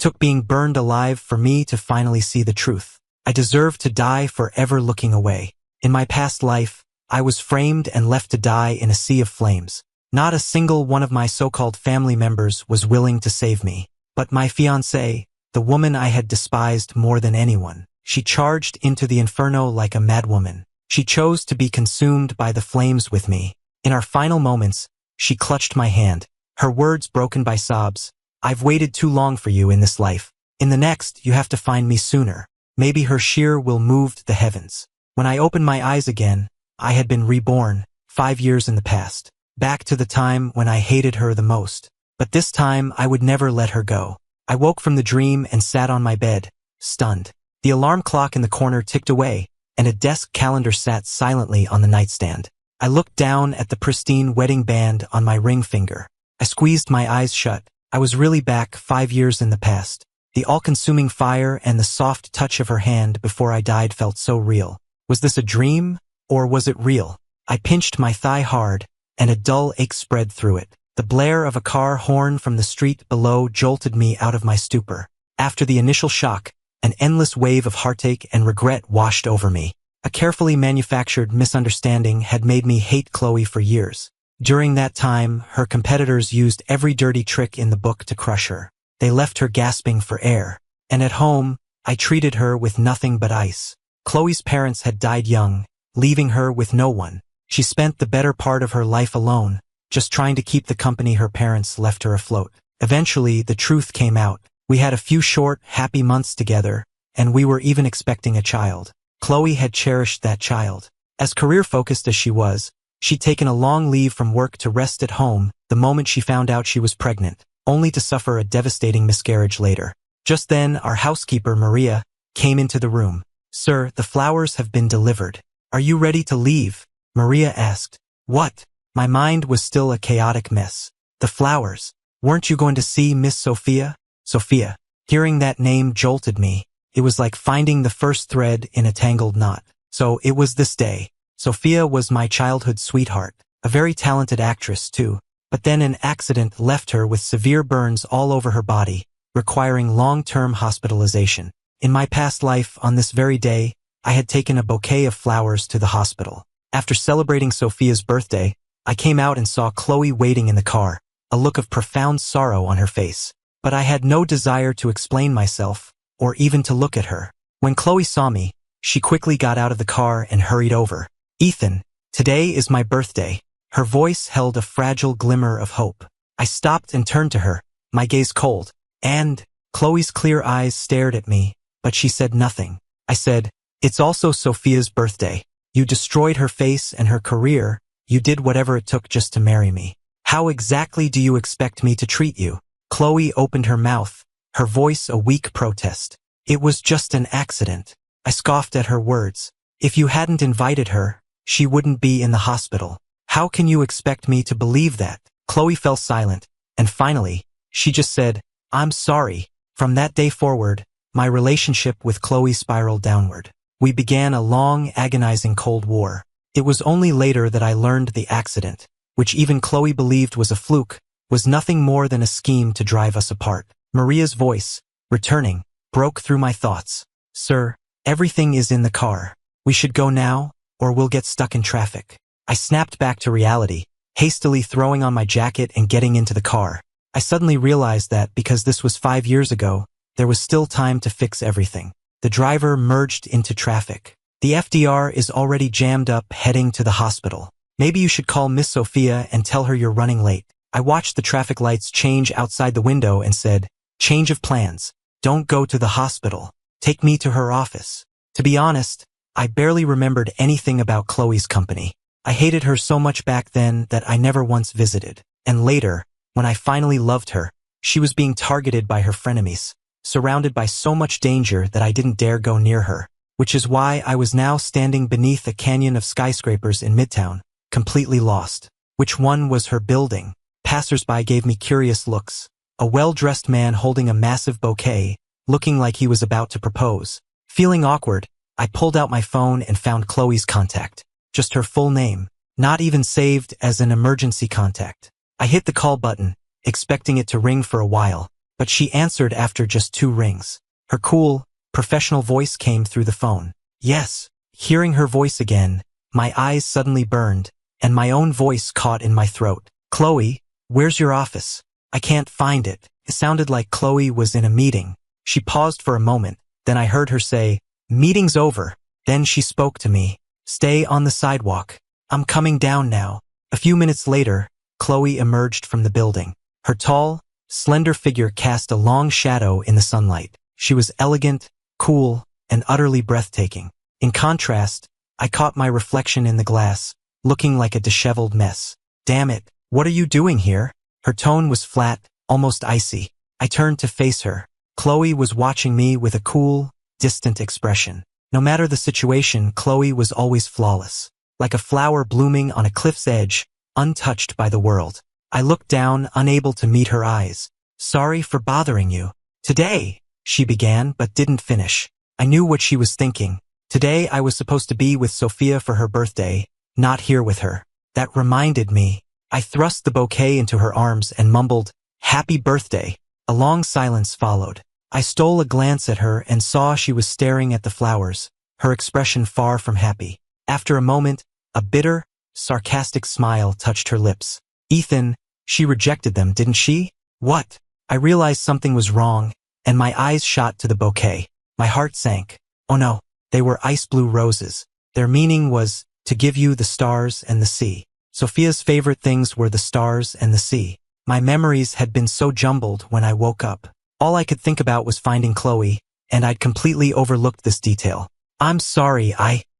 It took being burned alive for me to finally see the truth. I deserved to die forever looking away. In my past life, I was framed and left to die in a sea of flames. Not a single one of my so-called family members was willing to save me. But my fiancée, the woman I had despised more than anyone, she charged into the inferno like a madwoman. She chose to be consumed by the flames with me. In our final moments, she clutched my hand, her words broken by sobs. "I've waited too long for you in this life. In the next, you have to find me sooner." Maybe her sheer will moved the heavens. When I opened my eyes again, I had been reborn, 5 years in the past, back to the time when I hated her the most. But this time, I would never let her go. I woke from the dream and sat on my bed, stunned. The alarm clock in the corner ticked away, and a desk calendar sat silently on the nightstand. I looked down at the pristine wedding band on my ring finger. I squeezed my eyes shut. I was really back 5 years in the past. The all-consuming fire and the soft touch of her hand before I died felt so real. Was this a dream, or was it real? I pinched my thigh hard, and a dull ache spread through it. The blare of a car horn from the street below jolted me out of my stupor. After the initial shock, an endless wave of heartache and regret washed over me. A carefully manufactured misunderstanding had made me hate Chloe for years. During that time, her competitors used every dirty trick in the book to crush her. They left her gasping for air. And at home, I treated her with nothing but ice. Chloe's parents had died young, leaving her with no one. She spent the better part of her life alone, just trying to keep the company her parents left her afloat. Eventually, the truth came out. We had a few short, happy months together, and we were even expecting a child. Chloe had cherished that child. As career-focused as she was, she'd taken a long leave from work to rest at home the moment she found out she was pregnant, only to suffer a devastating miscarriage later. Just then, our housekeeper, Maria, came into the room. "Sir, the flowers have been delivered. Are you ready to leave?" Maria asked. What? My mind was still a chaotic mess. The flowers. Weren't you going to see Miss Sophia? Sophia. Hearing that name jolted me. It was like finding the first thread in a tangled knot. So it was this day. Sophia was my childhood sweetheart, a very talented actress too. But then an accident left her with severe burns all over her body, requiring long-term hospitalization. In my past life, on this very day, I had taken a bouquet of flowers to the hospital. After celebrating Sophia's birthday, I came out and saw Chloe waiting in the car, a look of profound sorrow on her face. But I had no desire to explain myself, or even to look at her. When Chloe saw me, she quickly got out of the car and hurried over. "Ethan, today is my birthday." Her voice held a fragile glimmer of hope. I stopped and turned to her, my gaze cold. "And?" Chloe's clear eyes stared at me, but she said nothing. I said, "It's also Sophia's birthday. You destroyed her face and her career. You did whatever it took just to marry me. How exactly do you expect me to treat you?" Chloe opened her mouth, her voice a weak protest. "It was just an accident." I scoffed at her words. "If you hadn't invited her, she wouldn't be in the hospital. How can you expect me to believe that?" Chloe fell silent, and finally, she just said, "I'm sorry." From that day forward, my relationship with Chloe spiraled downward. We began a long, agonizing Cold War. It was only later that I learned the accident, which even Chloe believed was a fluke, was nothing more than a scheme to drive us apart. Maria's voice, returning, broke through my thoughts. "Sir, everything is in the car. We should go now, or we'll get stuck in traffic." I snapped back to reality, hastily throwing on my jacket and getting into the car. I suddenly realized that because this was 5 years ago, there was still time to fix everything. The driver merged into traffic. "The FDR is already jammed up heading to the hospital. Maybe you should call Miss Sophia and tell her you're running late." I watched the traffic lights change outside the window and said, "Change of plans. Don't go to the hospital. Take me to her office." To be honest, I barely remembered anything about Chloe's company. I hated her so much back then that I never once visited. And later, when I finally loved her, she was being targeted by her frenemies, surrounded by so much danger that I didn't dare go near her. Which is why I was now standing beneath a canyon of skyscrapers in Midtown, completely lost. Which one was her building? Passers-by gave me curious looks. A well-dressed man holding a massive bouquet, looking like he was about to propose. Feeling awkward, I pulled out my phone and found Chloe's contact. Just her full name, not even saved as an emergency contact. I hit the call button, expecting it to ring for a while, but she answered after just 2 rings. Her cool, professional voice came through the phone. Yes. Hearing her voice again, my eyes suddenly burned, and my own voice caught in my throat. Chloe, where's your office? I can't find it. It sounded like Chloe was in a meeting. She paused for a moment, then I heard her say, meeting's over. Then she spoke to me. Stay on the sidewalk. I'm coming down now. A few minutes later, Chloe emerged from the building. Her tall, slender figure cast a long shadow in the sunlight. She was elegant, cool, and utterly breathtaking. In contrast, I caught my reflection in the glass, looking like a disheveled mess. Damn it, what are you doing here? Her tone was flat, almost icy. I turned to face her. Chloe was watching me with a cool, distant expression. No matter the situation, Chloe was always flawless. Like a flower blooming on a cliff's edge, untouched by the world. I looked down, unable to meet her eyes. Sorry for bothering you. Today, she began but didn't finish. I knew what she was thinking. Today I was supposed to be with Sophia for her birthday, not here with her. That reminded me. I thrust the bouquet into her arms and mumbled, "Happy birthday." A long silence followed. I stole a glance at her and saw she was staring at the flowers, her expression far from happy. After a moment, a bitter, sarcastic smile touched her lips. Ethan, she rejected them, didn't she? What? I realized something was wrong, and my eyes shot to the bouquet. My heart sank. Oh no. They were ice blue roses. Their meaning was, to give you the stars and the sea. Sophia's favorite things were the stars and the sea. My memories had been so jumbled when I woke up. All I could think about was finding Chloe, and I'd completely overlooked this detail. I'm sorry,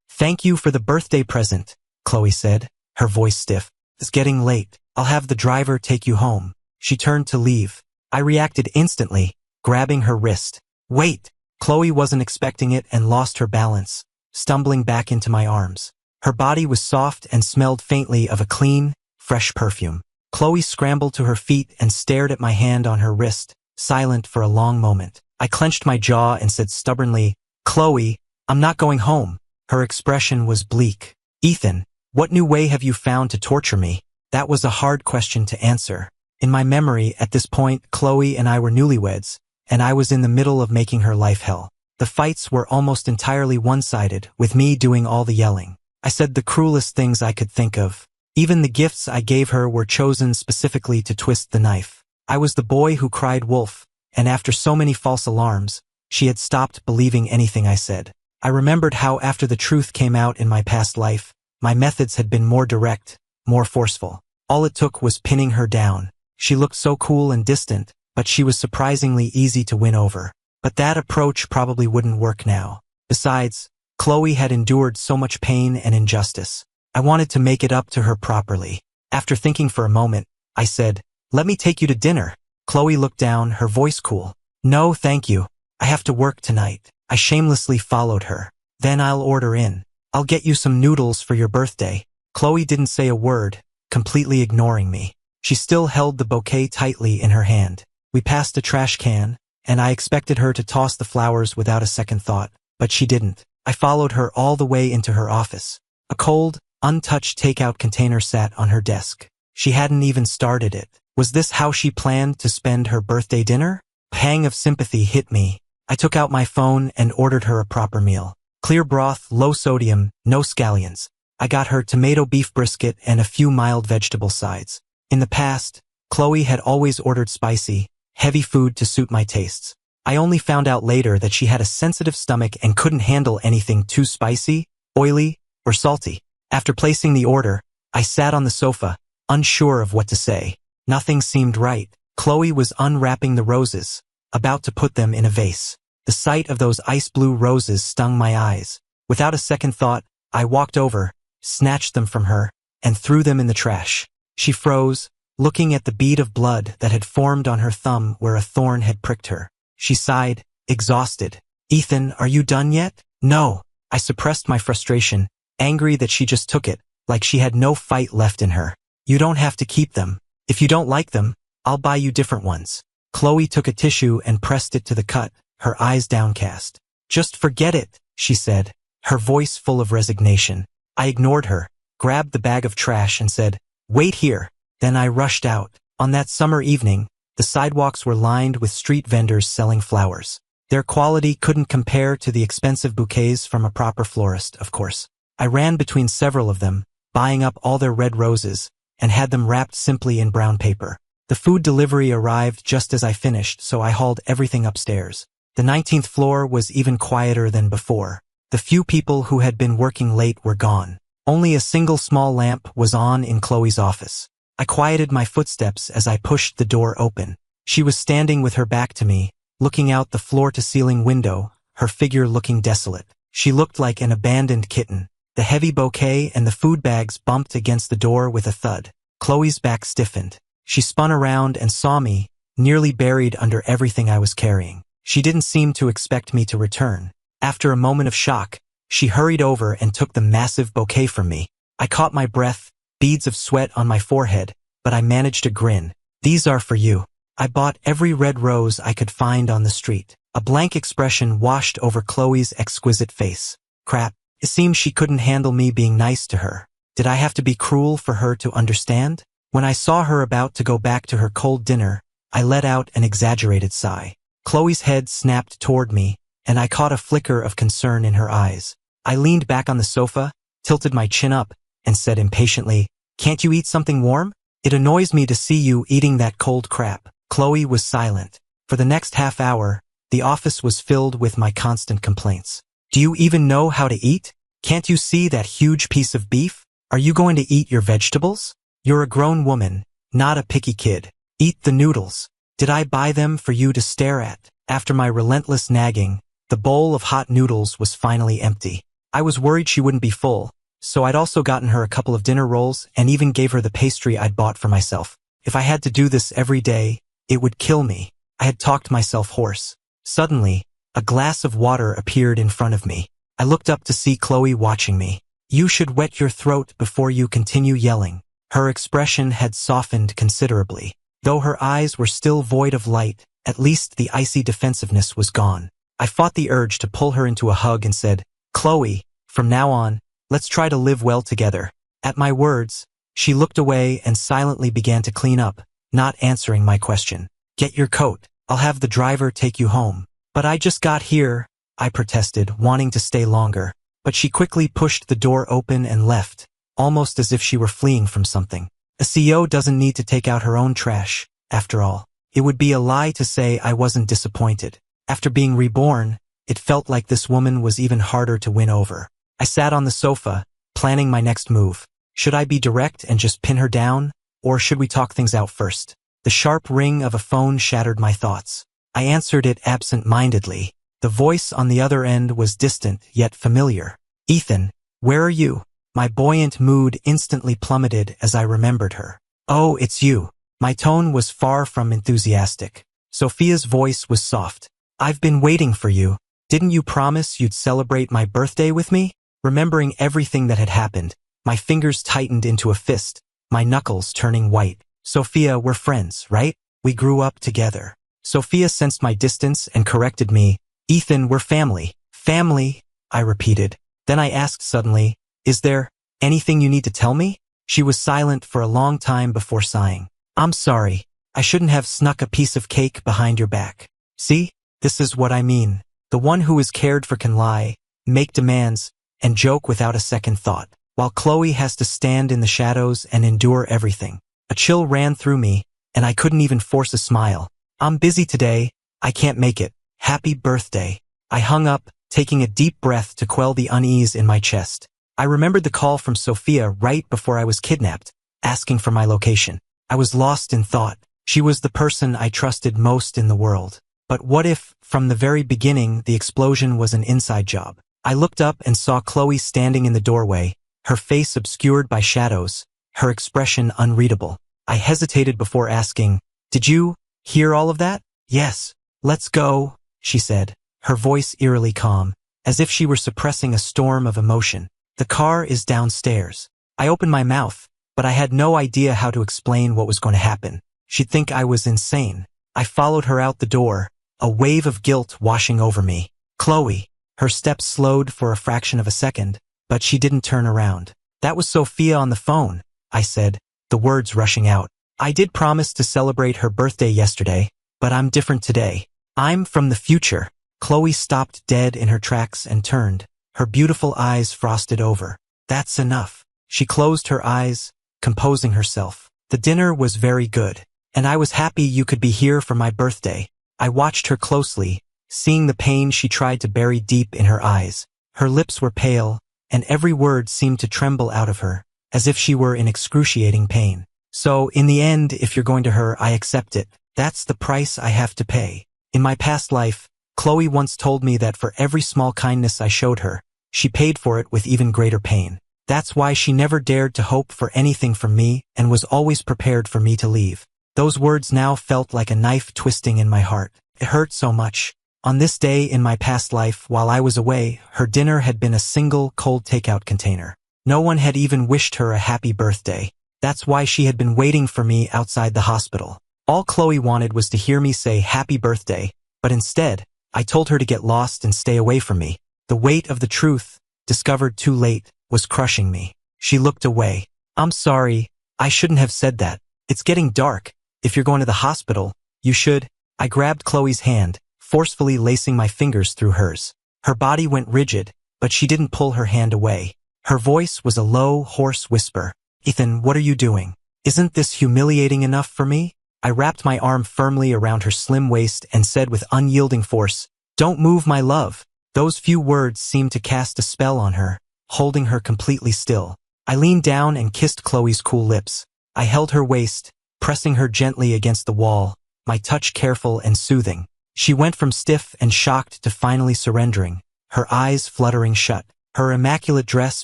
Thank you for the birthday present, Chloe said, her voice stiff. It's getting late. I'll have the driver take you home. She turned to leave. I reacted instantly, grabbing her wrist. Wait! Chloe wasn't expecting it and lost her balance, stumbling back into my arms. Her body was soft and smelled faintly of a clean, fresh perfume. Chloe scrambled to her feet and stared at my hand on her wrist, silent for a long moment. I clenched my jaw and said stubbornly, Chloe, I'm not going home. Her expression was bleak. Ethan, what new way have you found to torture me? That was a hard question to answer. In my memory, at this point, Chloe and I were newlyweds, and I was in the middle of making her life hell. The fights were almost entirely one-sided, with me doing all the yelling. I said the cruelest things I could think of. Even the gifts I gave her were chosen specifically to twist the knife. I was the boy who cried wolf, and after so many false alarms, she had stopped believing anything I said. I remembered how after the truth came out in my past life, my methods had been more direct, more forceful. All it took was pinning her down. She looked so cool and distant, but she was surprisingly easy to win over. But that approach probably wouldn't work now. Besides, Chloe had endured so much pain and injustice. I wanted to make it up to her properly. After thinking for a moment, I said, let me take you to dinner. Chloe looked down, her voice cool. No, thank you. I have to work tonight. I shamelessly followed her. Then I'll order in. I'll get you some noodles for your birthday. Chloe didn't say a word, completely ignoring me. She still held the bouquet tightly in her hand. We passed a trash can, and I expected her to toss the flowers without a second thought, but she didn't. I followed her all the way into her office. A cold, untouched takeout container sat on her desk. She hadn't even started it. Was this how she planned to spend her birthday dinner? A pang of sympathy hit me. I took out my phone and ordered her a proper meal. Clear broth, low sodium, no scallions. I got her tomato beef brisket and a few mild vegetable sides. In the past, Chloe had always ordered spicy, heavy food to suit my tastes. I only found out later that she had a sensitive stomach and couldn't handle anything too spicy, oily, or salty. After placing the order, I sat on the sofa, unsure of what to say. Nothing seemed right. Chloe was unwrapping the roses, about to put them in a vase. The sight of those ice blue roses stung my eyes. Without a second thought, I walked over, snatched them from her, and threw them in the trash. She froze, looking at the bead of blood that had formed on her thumb where a thorn had pricked her. She sighed, exhausted. Ethan, are you done yet? No. I suppressed my frustration, angry that she just took it, like she had no fight left in her. You don't have to keep them. If you don't like them, I'll buy you different ones. Chloe took a tissue and pressed it to the cut, her eyes downcast. Just forget it, she said, her voice full of resignation. I ignored her, grabbed the bag of trash and said, wait here. Then I rushed out. On that summer evening, The sidewalks were lined with street vendors selling flowers. Their quality couldn't compare to the expensive bouquets from a proper florist, of course. I ran between several of them, buying up all their red roses, and had them wrapped simply in brown paper. The food delivery arrived just as I finished, so I hauled everything upstairs. The 19th floor was even quieter than before. The few people who had been working late were gone. Only a single small lamp was on in Chloe's office. I quieted my footsteps as I pushed the door open. She was standing with her back to me, looking out the floor-to-ceiling window, her figure looking desolate. She looked like an abandoned kitten. The heavy bouquet and the food bags bumped against the door with a thud. Chloe's back stiffened. She spun around and saw me, nearly buried under everything I was carrying. She didn't seem to expect me to return. After a moment of shock, she hurried over and took the massive bouquet from me. I caught my breath, beads of sweat on my forehead, but I managed to grin. "These are for you." I bought every red rose I could find on the street. A blank expression washed over Chloe's exquisite face. Crap, it seemed she couldn't handle me being nice to her. Did I have to be cruel for her to understand? When I saw her about to go back to her cold dinner, I let out an exaggerated sigh. Chloe's head snapped toward me, and I caught a flicker of concern in her eyes. I leaned back on the sofa, tilted my chin up, and said impatiently, "Can't you eat something warm? It annoys me to see you eating that cold crap." Chloe was silent. For the next half hour, the office was filled with my constant complaints. "Do you even know how to eat? Can't you see that huge piece of beef? Are you going to eat your vegetables? You're a grown woman, not a picky kid. Eat the noodles. Did I buy them for you to stare at?" After my relentless nagging, the bowl of hot noodles was finally empty. I was worried she wouldn't be full, so I'd also gotten her a couple of dinner rolls and even gave her the pastry I'd bought for myself. If I had to do this every day, it would kill me. I had talked myself hoarse. Suddenly, a glass of water appeared in front of me. I looked up to see Chloe watching me. "You should wet your throat before you continue yelling." Her expression had softened considerably. Though her eyes were still void of light, at least the icy defensiveness was gone. I fought the urge to pull her into a hug and said, "Chloe, from now on, let's try to live well together." At my words, she looked away and silently began to clean up, not answering my question. "Get your coat. I'll have the driver take you home." "But I just got here," I protested, wanting to stay longer. But she quickly pushed the door open and left, almost as if she were fleeing from something. A CEO doesn't need to take out her own trash, after all. It would be a lie to say I wasn't disappointed. After being reborn, it felt like this woman was even harder to win over. I sat on the sofa, planning my next move. Should I be direct and just pin her down, or should we talk things out first? The sharp ring of a phone shattered my thoughts. I answered it absent-mindedly. The voice on the other end was distant yet familiar. "Ethan, where are you?" My buoyant mood instantly plummeted as I remembered her. "Oh, it's you." My tone was far from enthusiastic. Sophia's voice was soft. "I've been waiting for you. Didn't you promise you'd celebrate my birthday with me?" Remembering everything that had happened, my fingers tightened into a fist, my knuckles turning white. "Sophia, we're friends, right? We grew up together." Sophia sensed my distance and corrected me. "Ethan, we're family." "Family," I repeated. Then I asked suddenly, "Is there anything you need to tell me?" She was silent for a long time before sighing. "I'm sorry. I shouldn't have snuck a piece of cake behind your back. See? This is what I mean. The one who is cared for can lie, make demands, and joke without a second thought, while Chloe has to stand in the shadows and endure everything." A chill ran through me, and I couldn't even force a smile. "I'm busy today. I can't make it. Happy birthday." I hung up, taking a deep breath to quell the unease in my chest. I remembered the call from Sophia right before I was kidnapped, asking for my location. I was lost in thought. She was the person I trusted most in the world. But what if, from the very beginning, the explosion was an inside job? I looked up and saw Chloe standing in the doorway, her face obscured by shadows, her expression unreadable. I hesitated before asking, "Did you hear all of that?" "Yes. Let's go," she said, her voice eerily calm, as if she were suppressing a storm of emotion. "The car is downstairs." I opened my mouth, but I had no idea how to explain what was going to happen. She'd think I was insane. I followed her out the door, a wave of guilt washing over me. "Chloe." Her steps slowed for a fraction of a second, but she didn't turn around. "That was Sophia on the phone," I said, the words rushing out. I did promise to celebrate her birthday yesterday, but I'm different today. I'm from the future. Chloe stopped dead in her tracks and turned, her beautiful eyes frosted over. That's enough. She closed her eyes, composing herself. The dinner was very good, and I was happy you could be here for my birthday. I watched her closely, seeing the pain she tried to bury deep in her eyes. Her lips were pale, and every word seemed to tremble out of her, as if she were in excruciating pain. So, in the end, if you're going to her, I accept it. That's the price I have to pay. In my past life, Chloe once told me that for every small kindness I showed her, she paid for it with even greater pain. That's why she never dared to hope for anything from me and was always prepared for me to leave. Those words now felt like a knife twisting in my heart. It hurt so much. On this day in my past life, while I was away, her dinner had been a single cold takeout container. No one had even wished her a happy birthday. That's why she had been waiting for me outside the hospital. All Chloe wanted was to hear me say happy birthday, but instead, I told her to get lost and stay away from me. The weight of the truth, discovered too late, was crushing me. She looked away. I'm sorry, I shouldn't have said that. It's getting dark. If you're going to the hospital, you should. I grabbed Chloe's hand, forcefully lacing my fingers through hers. Her body went rigid, but she didn't pull her hand away. Her voice was a low, hoarse whisper. Ethan, what are you doing? Isn't this humiliating enough for me? I wrapped my arm firmly around her slim waist and said with unyielding force, "Don't move, my love." Those few words seemed to cast a spell on her, holding her completely still. I leaned down and kissed Chloe's cool lips. I held her waist, pressing her gently against the wall, my touch careful and soothing. She went from stiff and shocked to finally surrendering, her eyes fluttering shut. Her immaculate dress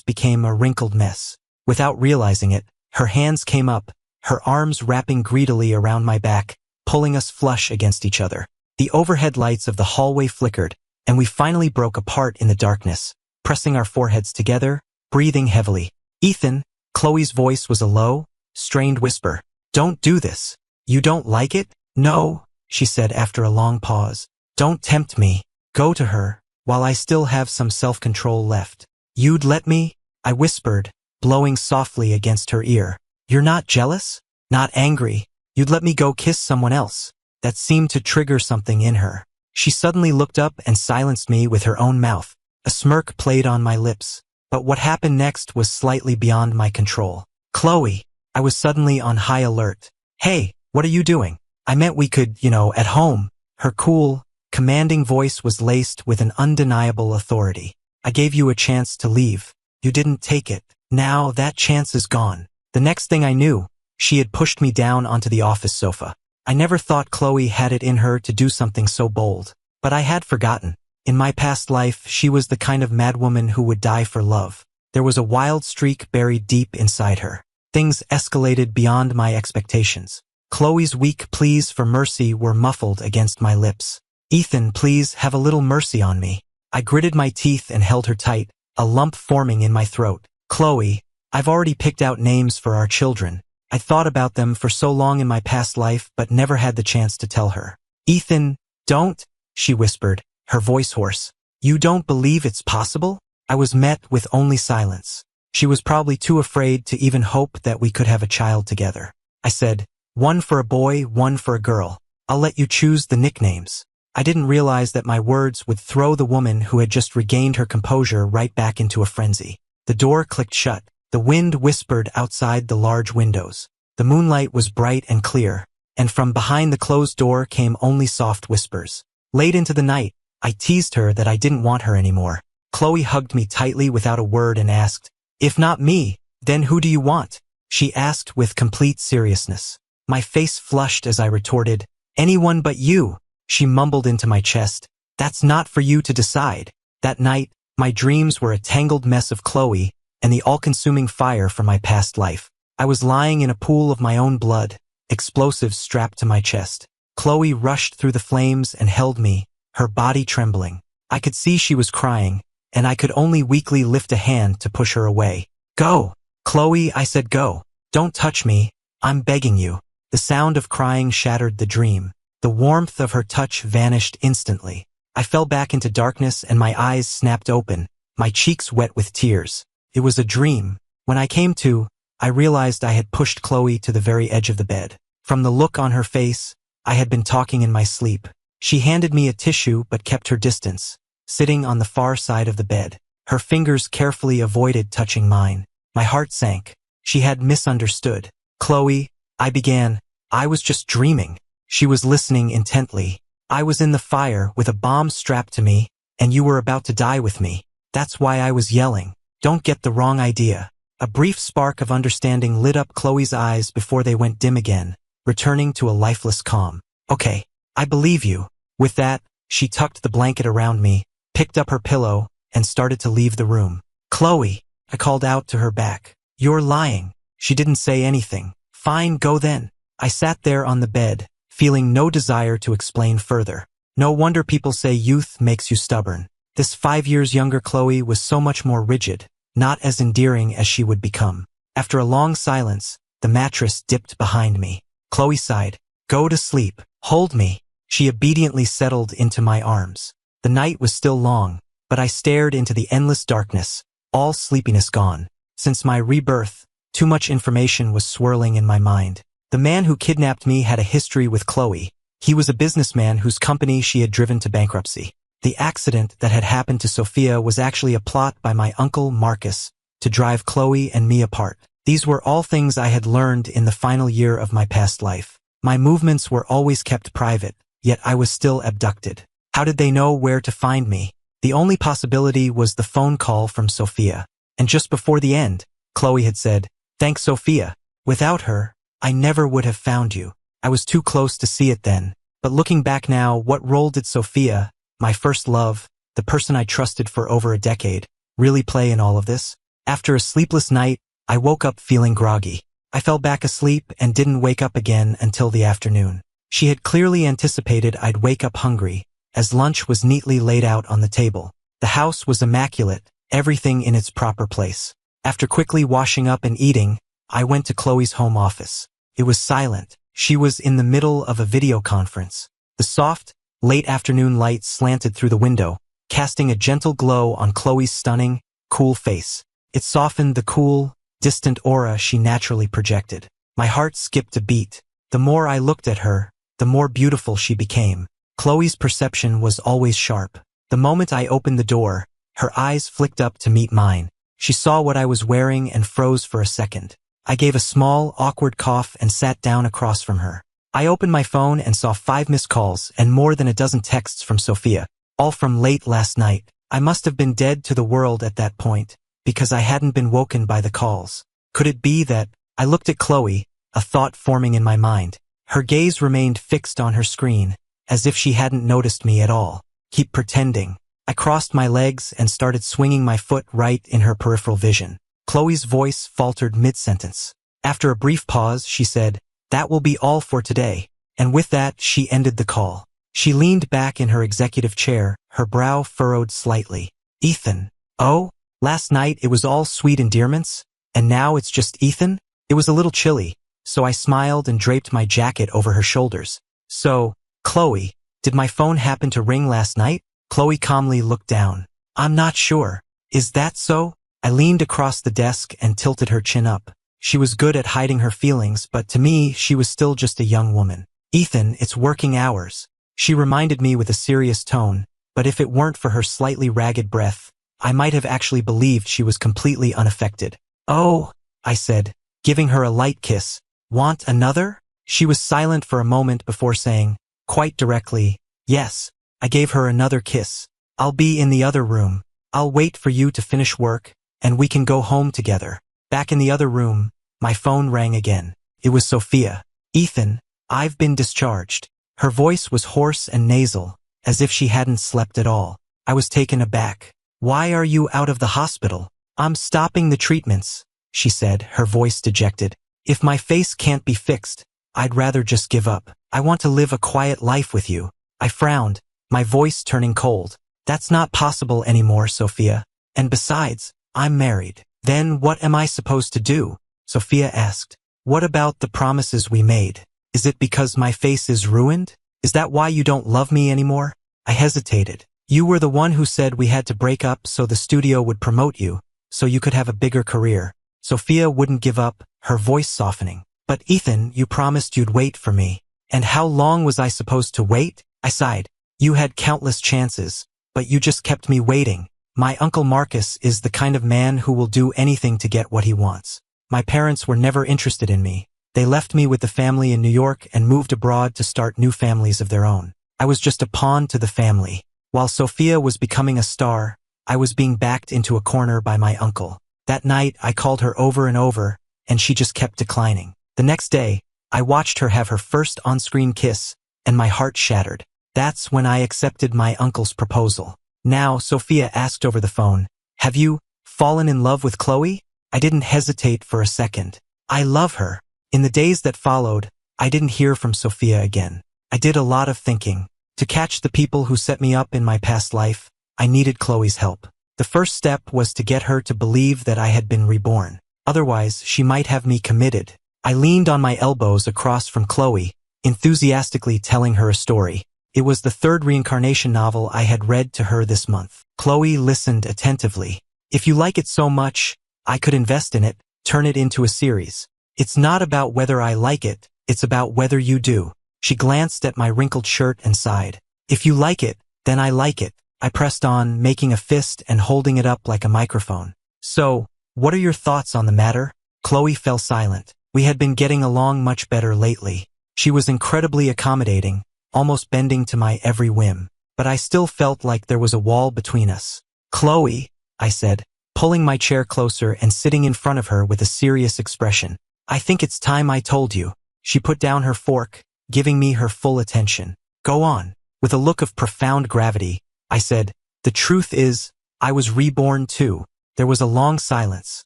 became a wrinkled mess. Without realizing it, her hands came up, her arms wrapping greedily around my back, pulling us flush against each other. The overhead lights of the hallway flickered, and we finally broke apart in the darkness, pressing our foreheads together, breathing heavily. Ethan, Chloe's voice was a low, strained whisper. Don't do this. You don't like it? No, she said after a long pause. Don't tempt me. Go to her, while I still have some self-control left. You'd let me? I whispered, blowing softly against her ear. You're not jealous? Not angry? You'd let me go kiss someone else? That seemed to trigger something in her. She suddenly looked up and silenced me with her own mouth. A smirk played on my lips. But what happened next was slightly beyond my control. Chloe, I was suddenly on high alert. Hey, what are you doing? I meant we could, at home. Her cool, commanding voice was laced with an undeniable authority. I gave you a chance to leave. You didn't take it. Now that chance is gone. The next thing I knew, she had pushed me down onto the office sofa. I never thought Chloe had it in her to do something so bold. But I had forgotten. In my past life, she was the kind of madwoman who would die for love. There was a wild streak buried deep inside her. Things escalated beyond my expectations. Chloe's weak pleas for mercy were muffled against my lips. Ethan, please have a little mercy on me. I gritted my teeth and held her tight, a lump forming in my throat. Chloe, I've already picked out names for our children. I thought about them for so long in my past life but never had the chance to tell her. Ethan, don't, she whispered, her voice hoarse. You don't believe it's possible? I was met with only silence. She was probably too afraid to even hope that we could have a child together. I said, one for a boy, one for a girl. I'll let you choose the nicknames. I didn't realize that my words would throw the woman who had just regained her composure right back into a frenzy. The door clicked shut. The wind whispered outside the large windows. The moonlight was bright and clear, and from behind the closed door came only soft whispers. Late into the night, I teased her that I didn't want her anymore. Chloe hugged me tightly without a word and asked, if not me, then who do you want? She asked with complete seriousness. My face flushed as I retorted, anyone but you. She mumbled into my chest, that's not for you to decide. That night, my dreams were a tangled mess of Chloe and the all-consuming fire from my past life. I was lying in a pool of my own blood, explosives strapped to my chest. Chloe rushed through the flames and held me, her body trembling. I could see she was crying, and I could only weakly lift a hand to push her away. Go! Chloe, I said, go. Don't touch me. I'm begging you. The sound of crying shattered the dream. The warmth of her touch vanished instantly. I fell back into darkness and my eyes snapped open, my cheeks wet with tears. It was a dream. When I came to, I realized I had pushed Chloe to the very edge of the bed. From the look on her face, I had been talking in my sleep. She handed me a tissue but kept her distance, sitting on the far side of the bed. Her fingers carefully avoided touching mine. My heart sank. She had misunderstood. Chloe, I began. I was just dreaming. She was listening intently. I was in the fire with a bomb strapped to me, and you were about to die with me. That's why I was yelling. Don't get the wrong idea. A brief spark of understanding lit up Chloe's eyes before they went dim again, returning to a lifeless calm. Okay, I believe you. With that, she tucked the blanket around me, picked up her pillow, and started to leave the room. Chloe, I called out to her back. You're lying. She didn't say anything. Fine, go then. I sat there on the bed, feeling no desire to explain further. No wonder people say youth makes you stubborn. This 5 years younger Chloe was so much more rigid, not as endearing as she would become. After a long silence, the mattress dipped behind me. Chloe sighed. Go to sleep. Hold me. She obediently settled into my arms. The night was still long, but I stared into the endless darkness, all sleepiness gone. Since my rebirth, too much information was swirling in my mind. The man who kidnapped me had a history with Chloe. He was a businessman whose company she had driven to bankruptcy. The accident that had happened to Sophia was actually a plot by my uncle Marcus to drive Chloe and me apart. These were all things I had learned in the final year of my past life. My movements were always kept private, yet I was still abducted. How did they know where to find me? The only possibility was the phone call from Sophia. And just before the end, Chloe had said, "Thanks, Sophia. Without her, I never would have found you." I was too close to see it then. But looking back now, what role did Sophia, my first love, the person I trusted for over a decade, really play in all of this? After a sleepless night, I woke up feeling groggy. I fell back asleep and didn't wake up again until the afternoon. She had clearly anticipated I'd wake up hungry, as lunch was neatly laid out on the table. The house was immaculate, everything in its proper place. After quickly washing up and eating, I went to Chloe's home office. It was silent. She was in the middle of a video conference. The soft, late afternoon light slanted through the window, casting a gentle glow on Chloe's stunning, cool face. It softened the cool, distant aura she naturally projected. My heart skipped a beat. The more I looked at her, the more beautiful she became. Chloe's perception was always sharp. The moment I opened the door, her eyes flicked up to meet mine. She saw what I was wearing and froze for a second. I gave a small, awkward cough and sat down across from her. I opened my phone and saw 5 missed calls and more than a dozen texts from Sophia, all from late last night. I must have been dead to the world at that point, because I hadn't been woken by the calls. Could it be that? I looked at Chloe, a thought forming in my mind. Her gaze remained fixed on her screen, as if she hadn't noticed me at all. Keep pretending. I crossed my legs and started swinging my foot right in her peripheral vision. Chloe's voice faltered mid-sentence. After a brief pause, she said, "That will be all for today." And with that, she ended the call. She leaned back in her executive chair, her brow furrowed slightly. Ethan. Oh, last night it was all sweet endearments, and now it's just Ethan? It was a little chilly, so I smiled and draped my jacket over her shoulders. So, Chloe, did my phone happen to ring last night? Chloe calmly looked down. I'm not sure. Is that so? I leaned across the desk and tilted her chin up. She was good at hiding her feelings, but to me, she was still just a young woman. Ethan, it's working hours. She reminded me with a serious tone, but if it weren't for her slightly ragged breath, I might have actually believed she was completely unaffected. Oh, I said, giving her a light kiss. Want another? She was silent for a moment before saying, quite directly, yes. I gave her another kiss. I'll be in the other room. I'll wait for you to finish work, and we can go home together. Back in the other room, my phone rang again. It was Sophia. Ethan, I've been discharged. Her voice was hoarse and nasal, as if she hadn't slept at all. I was taken aback. Why are you out of the hospital? I'm stopping the treatments, she said, her voice dejected. If my face can't be fixed, I'd rather just give up. I want to live a quiet life with you. I frowned, my voice turning cold. That's not possible anymore, Sophia. And besides, I'm married. Then what am I supposed to do? Sophia asked. What about the promises we made? Is it because my face is ruined? Is that why you don't love me anymore? I hesitated. You were the one who said we had to break up so the studio would promote you, so you could have a bigger career. Sophia wouldn't give up, her voice softening. But Ethan, you promised you'd wait for me. And how long was I supposed to wait? I sighed. You had countless chances, but you just kept me waiting. My Uncle Marcus is the kind of man who will do anything to get what he wants. My parents were never interested in me. They left me with the family in New York and moved abroad to start new families of their own. I was just a pawn to the family. While Sophia was becoming a star, I was being backed into a corner by my uncle. That night, I called her over and over, and she just kept declining. The next day, I watched her have her first on-screen kiss, and my heart shattered. That's when I accepted my uncle's proposal. Now, Sophia asked over the phone, "Have you fallen in love with Chloe?" I didn't hesitate for a second. I love her. In the days that followed, I didn't hear from Sophia again. I did a lot of thinking. To catch the people who set me up in my past life, I needed Chloe's help. The first step was to get her to believe that I had been reborn. Otherwise, she might have me committed. I leaned on my elbows across from Chloe, enthusiastically telling her a story. It was the third reincarnation novel I had read to her this month. Chloe listened attentively. "If you like it so much, I could invest in it, turn it into a series. It's not about whether I like it, it's about whether you do." She glanced at my wrinkled shirt and sighed. "If you like it, then I like it." I pressed on, making a fist and holding it up like a microphone. "So, what are your thoughts on the matter?" Chloe fell silent. We had been getting along much better lately. She was incredibly accommodating, almost bending to my every whim. But I still felt like there was a wall between us. "Chloe," I said, pulling my chair closer and sitting in front of her with a serious expression. "I think it's time I told you." She put down her fork, giving me her full attention. "Go on." With a look of profound gravity, I said, "The truth is, I was reborn too." There was a long silence.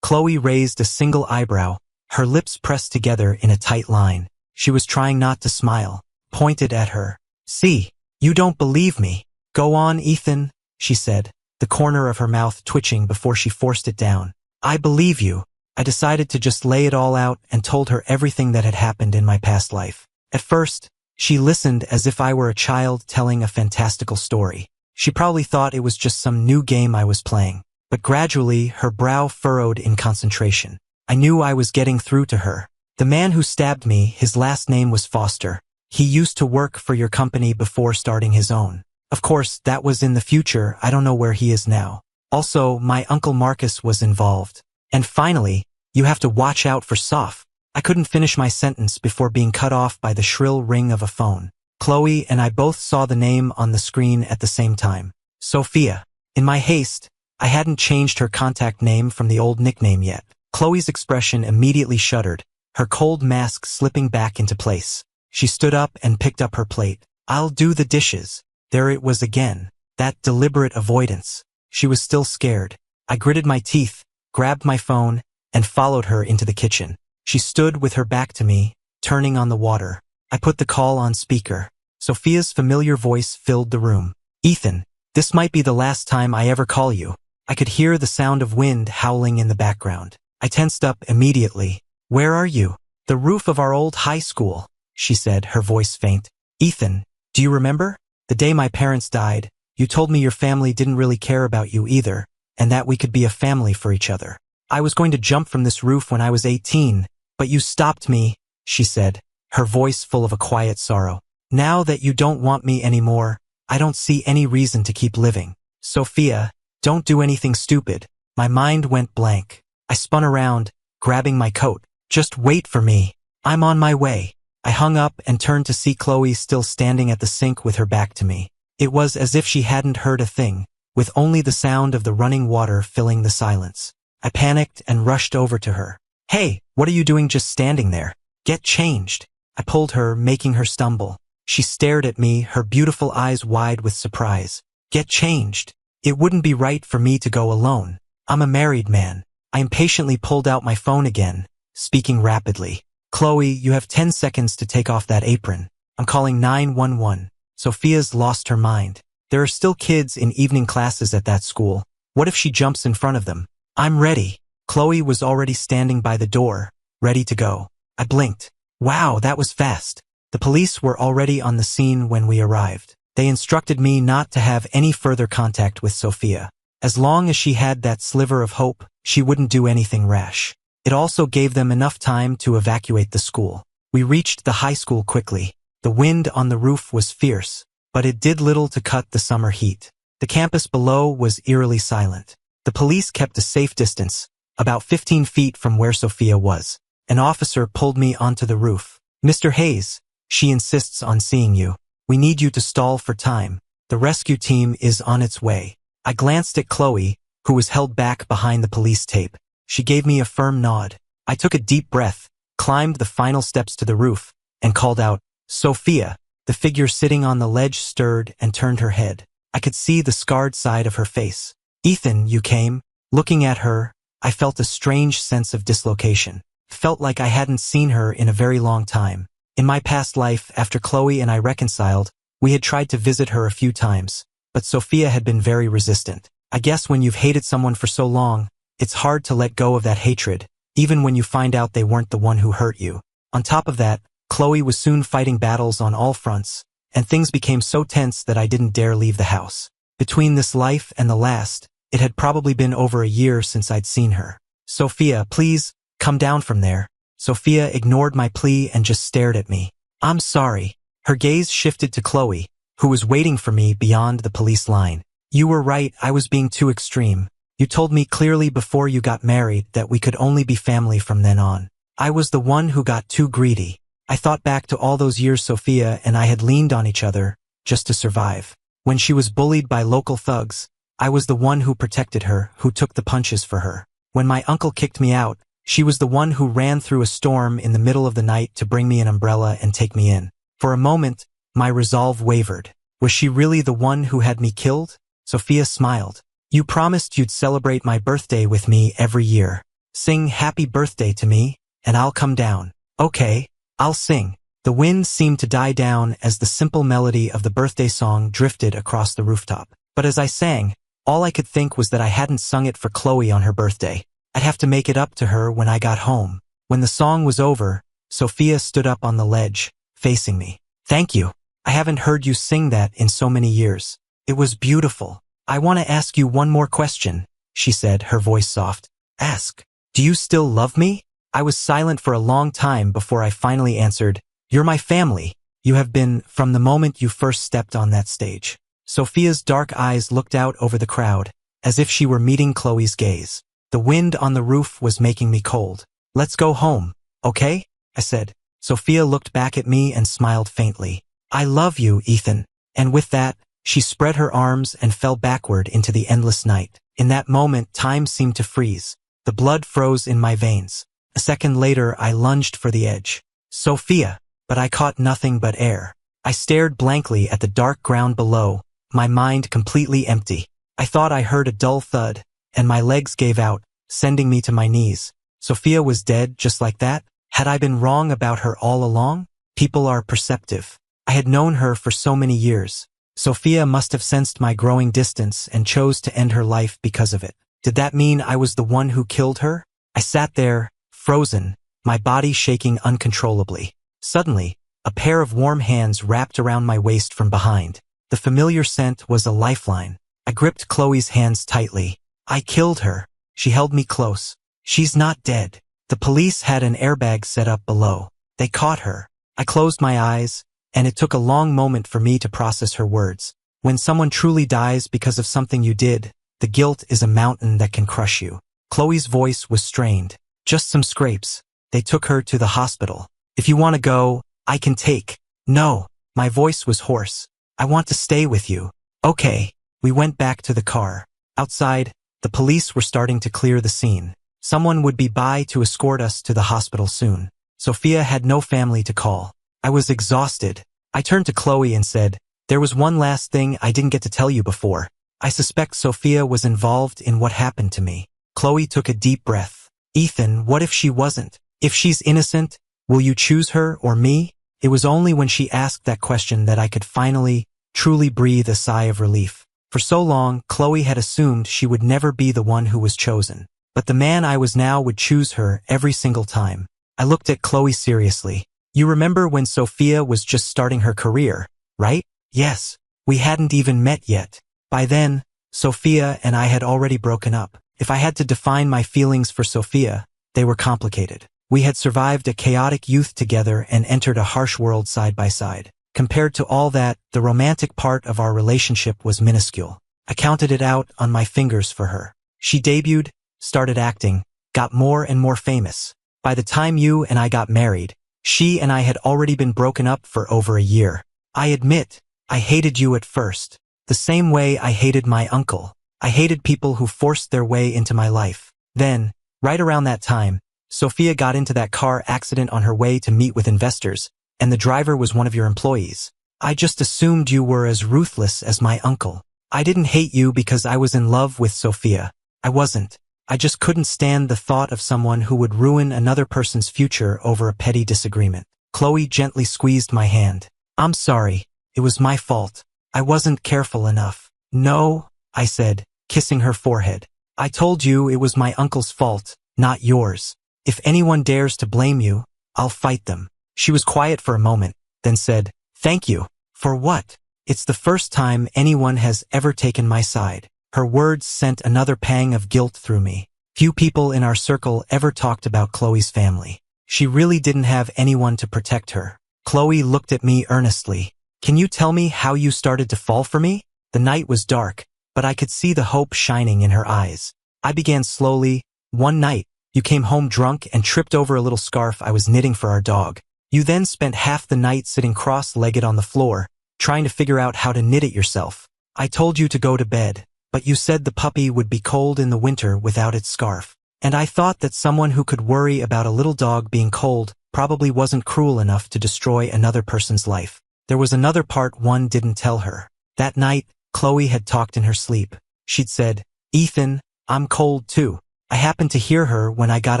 Chloe raised a single eyebrow, her lips pressed together in a tight line. She was trying not to smile. Pointed at her. "See, you don't believe me." "Go on, Ethan," she said, the corner of her mouth twitching before she forced it down. "I believe you." I decided to just lay it all out and told her everything that had happened in my past life. At first, she listened as if I were a child telling a fantastical story. She probably thought it was just some new game I was playing. But gradually, her brow furrowed in concentration. I knew I was getting through to her. "The man who stabbed me, his last name was Foster. He used to work for your company before starting his own. Of course, that was in the future. I don't know where he is now. Also, my Uncle Marcus was involved. And finally, you have to watch out for Soph." I couldn't finish my sentence before being cut off by the shrill ring of a phone. Chloe and I both saw the name on the screen at the same time. Sophia. In my haste, I hadn't changed her contact name from the old nickname yet. Chloe's expression immediately shuddered, her cold mask slipping back into place. She stood up and picked up her plate. "I'll do the dishes." There it was again. That deliberate avoidance. She was still scared. I gritted my teeth, grabbed my phone, and followed her into the kitchen. She stood with her back to me, turning on the water. I put the call on speaker. Sophia's familiar voice filled the room. "Ethan, this might be the last time I ever call you." I could hear the sound of wind howling in the background. I tensed up immediately. "Where are you?" "The roof of our old high school," she said, her voice faint. "Ethan, do you remember? The day my parents died, you told me your family didn't really care about you either, and that we could be a family for each other. I was going to jump from this roof when I was 18, but you stopped me," she said, her voice full of a quiet sorrow. "Now that you don't want me anymore, I don't see any reason to keep living. Sophia, don't do anything stupid." My mind went blank. I spun around, grabbing my coat. "Just wait for me. I'm on my way." I hung up and turned to see Chloe still standing at the sink with her back to me. It was as if she hadn't heard a thing, with only the sound of the running water filling the silence. I panicked and rushed over to her. "Hey, what are you doing just standing there? Get changed." I pulled her, making her stumble. She stared at me, her beautiful eyes wide with surprise. "Get changed? It wouldn't be right for me to go alone. I'm a married man." I impatiently pulled out my phone again, speaking rapidly. "Chloe, you have 10 seconds to take off that apron. I'm calling 911. Sophia's lost her mind. There are still kids in evening classes at that school. What if she jumps in front of them?" "I'm ready." Chloe was already standing by the door, ready to go. I blinked. Wow, that was fast. The police were already on the scene when we arrived. They instructed me not to have any further contact with Sophia. As long as she had that sliver of hope, she wouldn't do anything rash. It also gave them enough time to evacuate the school. We reached the high school quickly. The wind on the roof was fierce, but it did little to cut the summer heat. The campus below was eerily silent. The police kept a safe distance, about 15 feet from where Sophia was. An officer pulled me onto the roof. "Mr. Hayes, she insists on seeing you. We need you to stall for time. The rescue team is on its way." I glanced at Chloe, who was held back behind the police tape. She gave me a firm nod. I took a deep breath, climbed the final steps to the roof, and called out, "Sophia." The figure sitting on the ledge stirred and turned her head. I could see the scarred side of her face. "Ethan, you came." Looking at her, I felt a strange sense of dislocation. Felt like I hadn't seen her in a very long time. In my past life, after Chloe and I reconciled, we had tried to visit her a few times, but Sophia had been very resistant. I guess when you've hated someone for so long, it's hard to let go of that hatred, even when you find out they weren't the one who hurt you. On top of that, Chloe was soon fighting battles on all fronts, and things became so tense that I didn't dare leave the house. Between this life and the last, it had probably been over a year since I'd seen her. "Sophia, please, come down from there." Sophia ignored my plea and just stared at me. "I'm sorry." Her gaze shifted to Chloe, who was waiting for me beyond the police line. "You were right, I was being too extreme. You told me clearly before you got married that we could only be family from then on. I was the one who got too greedy." I thought back to all those years Sophia and I had leaned on each other just to survive. When she was bullied by local thugs, I was the one who protected her, who took the punches for her. When my uncle kicked me out, she was the one who ran through a storm in the middle of the night to bring me an umbrella and take me in. For a moment, my resolve wavered. Was she really the one who had me killed? Sophia smiled. "You promised you'd celebrate my birthday with me every year. Sing happy birthday to me, and I'll come down." "Okay, I'll sing." The wind seemed to die down as the simple melody of the birthday song drifted across the rooftop. But as I sang, all I could think was that I hadn't sung it for Chloe on her birthday. I'd have to make it up to her when I got home. When the song was over, Sophia stood up on the ledge, facing me. "Thank you. I haven't heard you sing that in so many years. It was beautiful. I want to ask you one more question," she said, her voice soft. "Ask. Do you still love me?" I was silent for a long time before I finally answered, "You're my family. You have been from the moment you first stepped on that stage." Sophia's dark eyes looked out over the crowd, as if she were meeting Chloe's gaze. The wind on the roof was making me cold. "Let's go home, okay?" I said. Sophia looked back at me and smiled faintly. "I love you, Ethan." And with that, she spread her arms and fell backward into the endless night. In that moment, time seemed to freeze. The blood froze in my veins. A second later, I lunged for the edge. "Sophia!" But I caught nothing but air. I stared blankly at the dark ground below, my mind completely empty. I thought I heard a dull thud, and my legs gave out, sending me to my knees. Sophia was dead just like that? Had I been wrong about her all along? People are perceptive. I had known her for so many years. Sophia must have sensed my growing distance and chose to end her life because of it. Did that mean I was the one who killed her? I sat there, frozen, my body shaking uncontrollably. Suddenly, a pair of warm hands wrapped around my waist from behind. The familiar scent was a lifeline. I gripped Chloe's hands tightly. "I killed her." She held me close. "She's not dead." The police had an airbag set up below. They caught her. I closed my eyes, and it took a long moment for me to process her words. When someone truly dies because of something you did, the guilt is a mountain that can crush you. Chloe's voice was strained. "Just some scrapes. They took her to the hospital. If you want to go, I can take." "No." My voice was hoarse. "I want to stay with you." "Okay." We went back to the car. Outside, the police were starting to clear the scene. Someone would be by to escort us to the hospital soon. Sophia had no family to call. I was exhausted. I turned to Chloe and said, "There was one last thing I didn't get to tell you before. I suspect Sophia was involved in what happened to me." Chloe took a deep breath. "Ethan, what if she wasn't? If she's innocent, will you choose her or me?" It was only when she asked that question that I could finally, truly breathe a sigh of relief. For so long, Chloe had assumed she would never be the one who was chosen. But the man I was now would choose her every single time. I looked at Chloe seriously. "You remember when Sophia was just starting her career, right?" "Yes. We hadn't even met yet. By then, Sophia and I had already broken up. If I had to define my feelings for Sophia, they were complicated. We had survived a chaotic youth together and entered a harsh world side by side. Compared to all that, the romantic part of our relationship was minuscule. I counted it out on my fingers for her. She debuted, started acting, got more and more famous. By the time you and I got married, she and I had already been broken up for over a year. I admit, I hated you at first. The same way I hated my uncle. I hated people who forced their way into my life. Then, right around that time, Sophia got into that car accident on her way to meet with investors, and the driver was one of your employees. I just assumed you were as ruthless as my uncle. I didn't hate you because I was in love with Sophia. I wasn't. I just couldn't stand the thought of someone who would ruin another person's future over a petty disagreement. Chloe gently squeezed my hand. I'm sorry. It was my fault. I wasn't careful enough. No, I said, kissing her forehead. I told you it was my uncle's fault, not yours. If anyone dares to blame you, I'll fight them. She was quiet for a moment, then said, Thank you. For what? It's the first time anyone has ever taken my side. Her words sent another pang of guilt through me. Few people in our circle ever talked about Chloe's family. She really didn't have anyone to protect her. Chloe looked at me earnestly. Can you tell me how you started to fall for me? The night was dark, but I could see the hope shining in her eyes. I began slowly. One night, you came home drunk and tripped over a little scarf I was knitting for our dog. You then spent half the night sitting cross-legged on the floor, trying to figure out how to knit it yourself. I told you to go to bed, but you said the puppy would be cold in the winter without its scarf. And I thought that someone who could worry about a little dog being cold probably wasn't cruel enough to destroy another person's life. There was another part one didn't tell her. That night, Chloe had talked in her sleep. She'd said, Ethan, I'm cold too. I happened to hear her when I got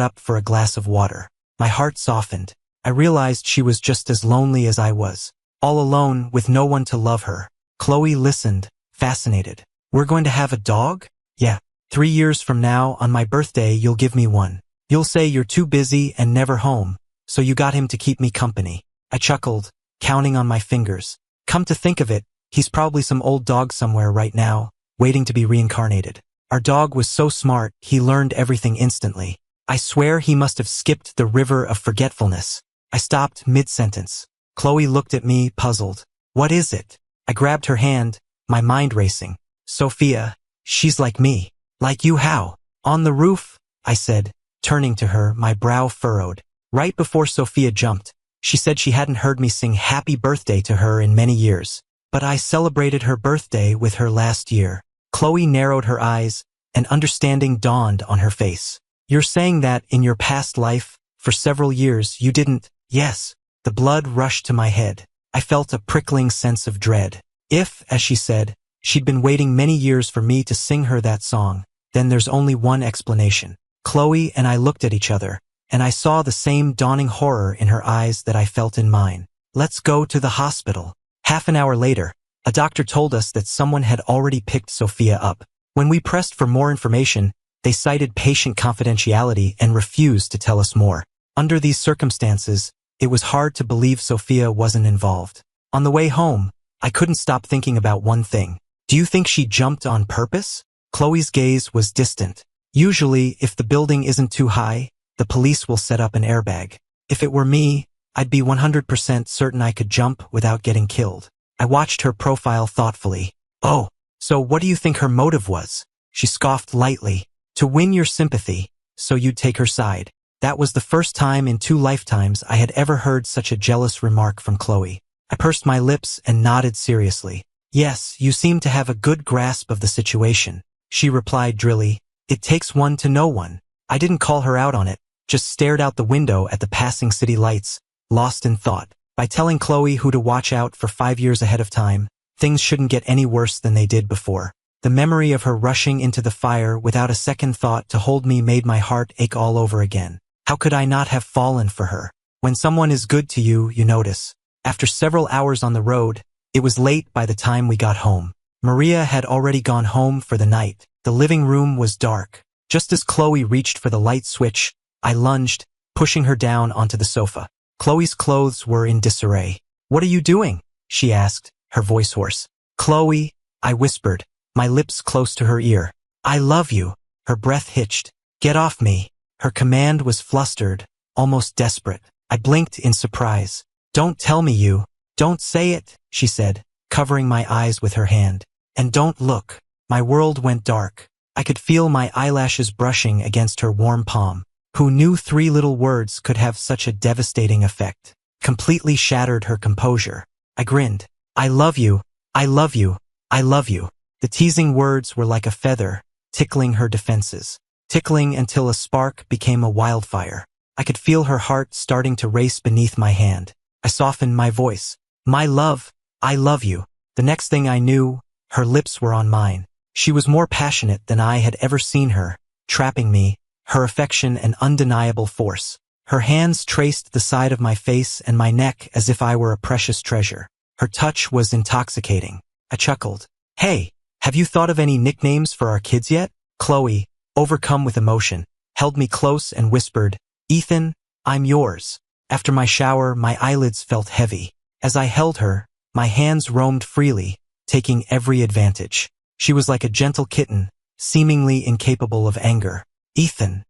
up for a glass of water. My heart softened. I realized she was just as lonely as I was. All alone with no one to love her. Chloe listened, fascinated. We're going to have a dog? Yeah. 3 years from now, on my birthday, you'll give me one. You'll say you're too busy and never home, so you got him to keep me company. I chuckled, counting on my fingers. Come to think of it, he's probably some old dog somewhere right now, waiting to be reincarnated. Our dog was so smart, he learned everything instantly. I swear he must have skipped the river of forgetfulness. I stopped mid-sentence. Chloe looked at me, puzzled. What is it? I grabbed her hand, my mind racing. Sophia, she's like me. Like you how? On the roof, I said, turning to her, my brow furrowed. Right before Sophia jumped, she said she hadn't heard me sing happy birthday to her in many years. But I celebrated her birthday with her last year. Chloe narrowed her eyes, and understanding dawned on her face. You're saying that in your past life, for several years, you didn't? Yes. The blood rushed to my head. I felt a prickling sense of dread. If, as she said, she'd been waiting many years for me to sing her that song, then there's only one explanation. Chloe and I looked at each other, and I saw the same dawning horror in her eyes that I felt in mine. Let's go to the hospital. Half an hour later, a doctor told us that someone had already picked Sophia up. When we pressed for more information, they cited patient confidentiality and refused to tell us more. Under these circumstances, it was hard to believe Sophia wasn't involved. On the way home, I couldn't stop thinking about one thing. Do you think she jumped on purpose? Chloe's gaze was distant. Usually, if the building isn't too high, the police will set up an airbag. If it were me, I'd be 100% certain I could jump without getting killed. I watched her profile thoughtfully. Oh, so what do you think her motive was? She scoffed lightly. To win your sympathy, so you'd take her side. That was the first time in 2 lifetimes I had ever heard such a jealous remark from Chloe. I pursed my lips and nodded seriously. Yes, you seem to have a good grasp of the situation, she replied drily. It takes one to know one. I didn't call her out on it, just stared out the window at the passing city lights, lost in thought. By telling Chloe who to watch out for 5 years ahead of time, things shouldn't get any worse than they did before. The memory of her rushing into the fire without a second thought to hold me made my heart ache all over again. How could I not have fallen for her? When someone is good to you, you notice. After several hours on the road, it was late by the time we got home. Maria had already gone home for the night. The living room was dark. Just as Chloe reached for the light switch, I lunged, pushing her down onto the sofa. Chloe's clothes were in disarray. What are you doing? She asked, her voice hoarse. Chloe, I whispered, my lips close to her ear. I love you. Her breath hitched. Get off me. Her command was flustered, almost desperate. I blinked in surprise. "Don't tell me you. Don't say it," she said, covering my eyes with her hand. "And don't look." My world went dark. I could feel my eyelashes brushing against her warm palm. Who knew 3 little words could have such a devastating effect? Completely shattered her composure. I grinned. "I love you. I love you. I love you." The teasing words were like a feather, tickling her defenses. Tickling until a spark became a wildfire. I could feel her heart starting to race beneath my hand. I softened my voice. "My love, I love you." The next thing I knew, her lips were on mine. She was more passionate than I had ever seen her, trapping me, her affection an undeniable force. Her hands traced the side of my face and my neck as if I were a precious treasure. Her touch was intoxicating. I chuckled. "Hey, have you thought of any nicknames for our kids yet?" Chloe, overcome with emotion, held me close and whispered, "Ethan, I'm yours." After my shower, my eyelids felt heavy. As I held her, my hands roamed freely, taking every advantage. She was like a gentle kitten, seemingly incapable of anger. "Ethan,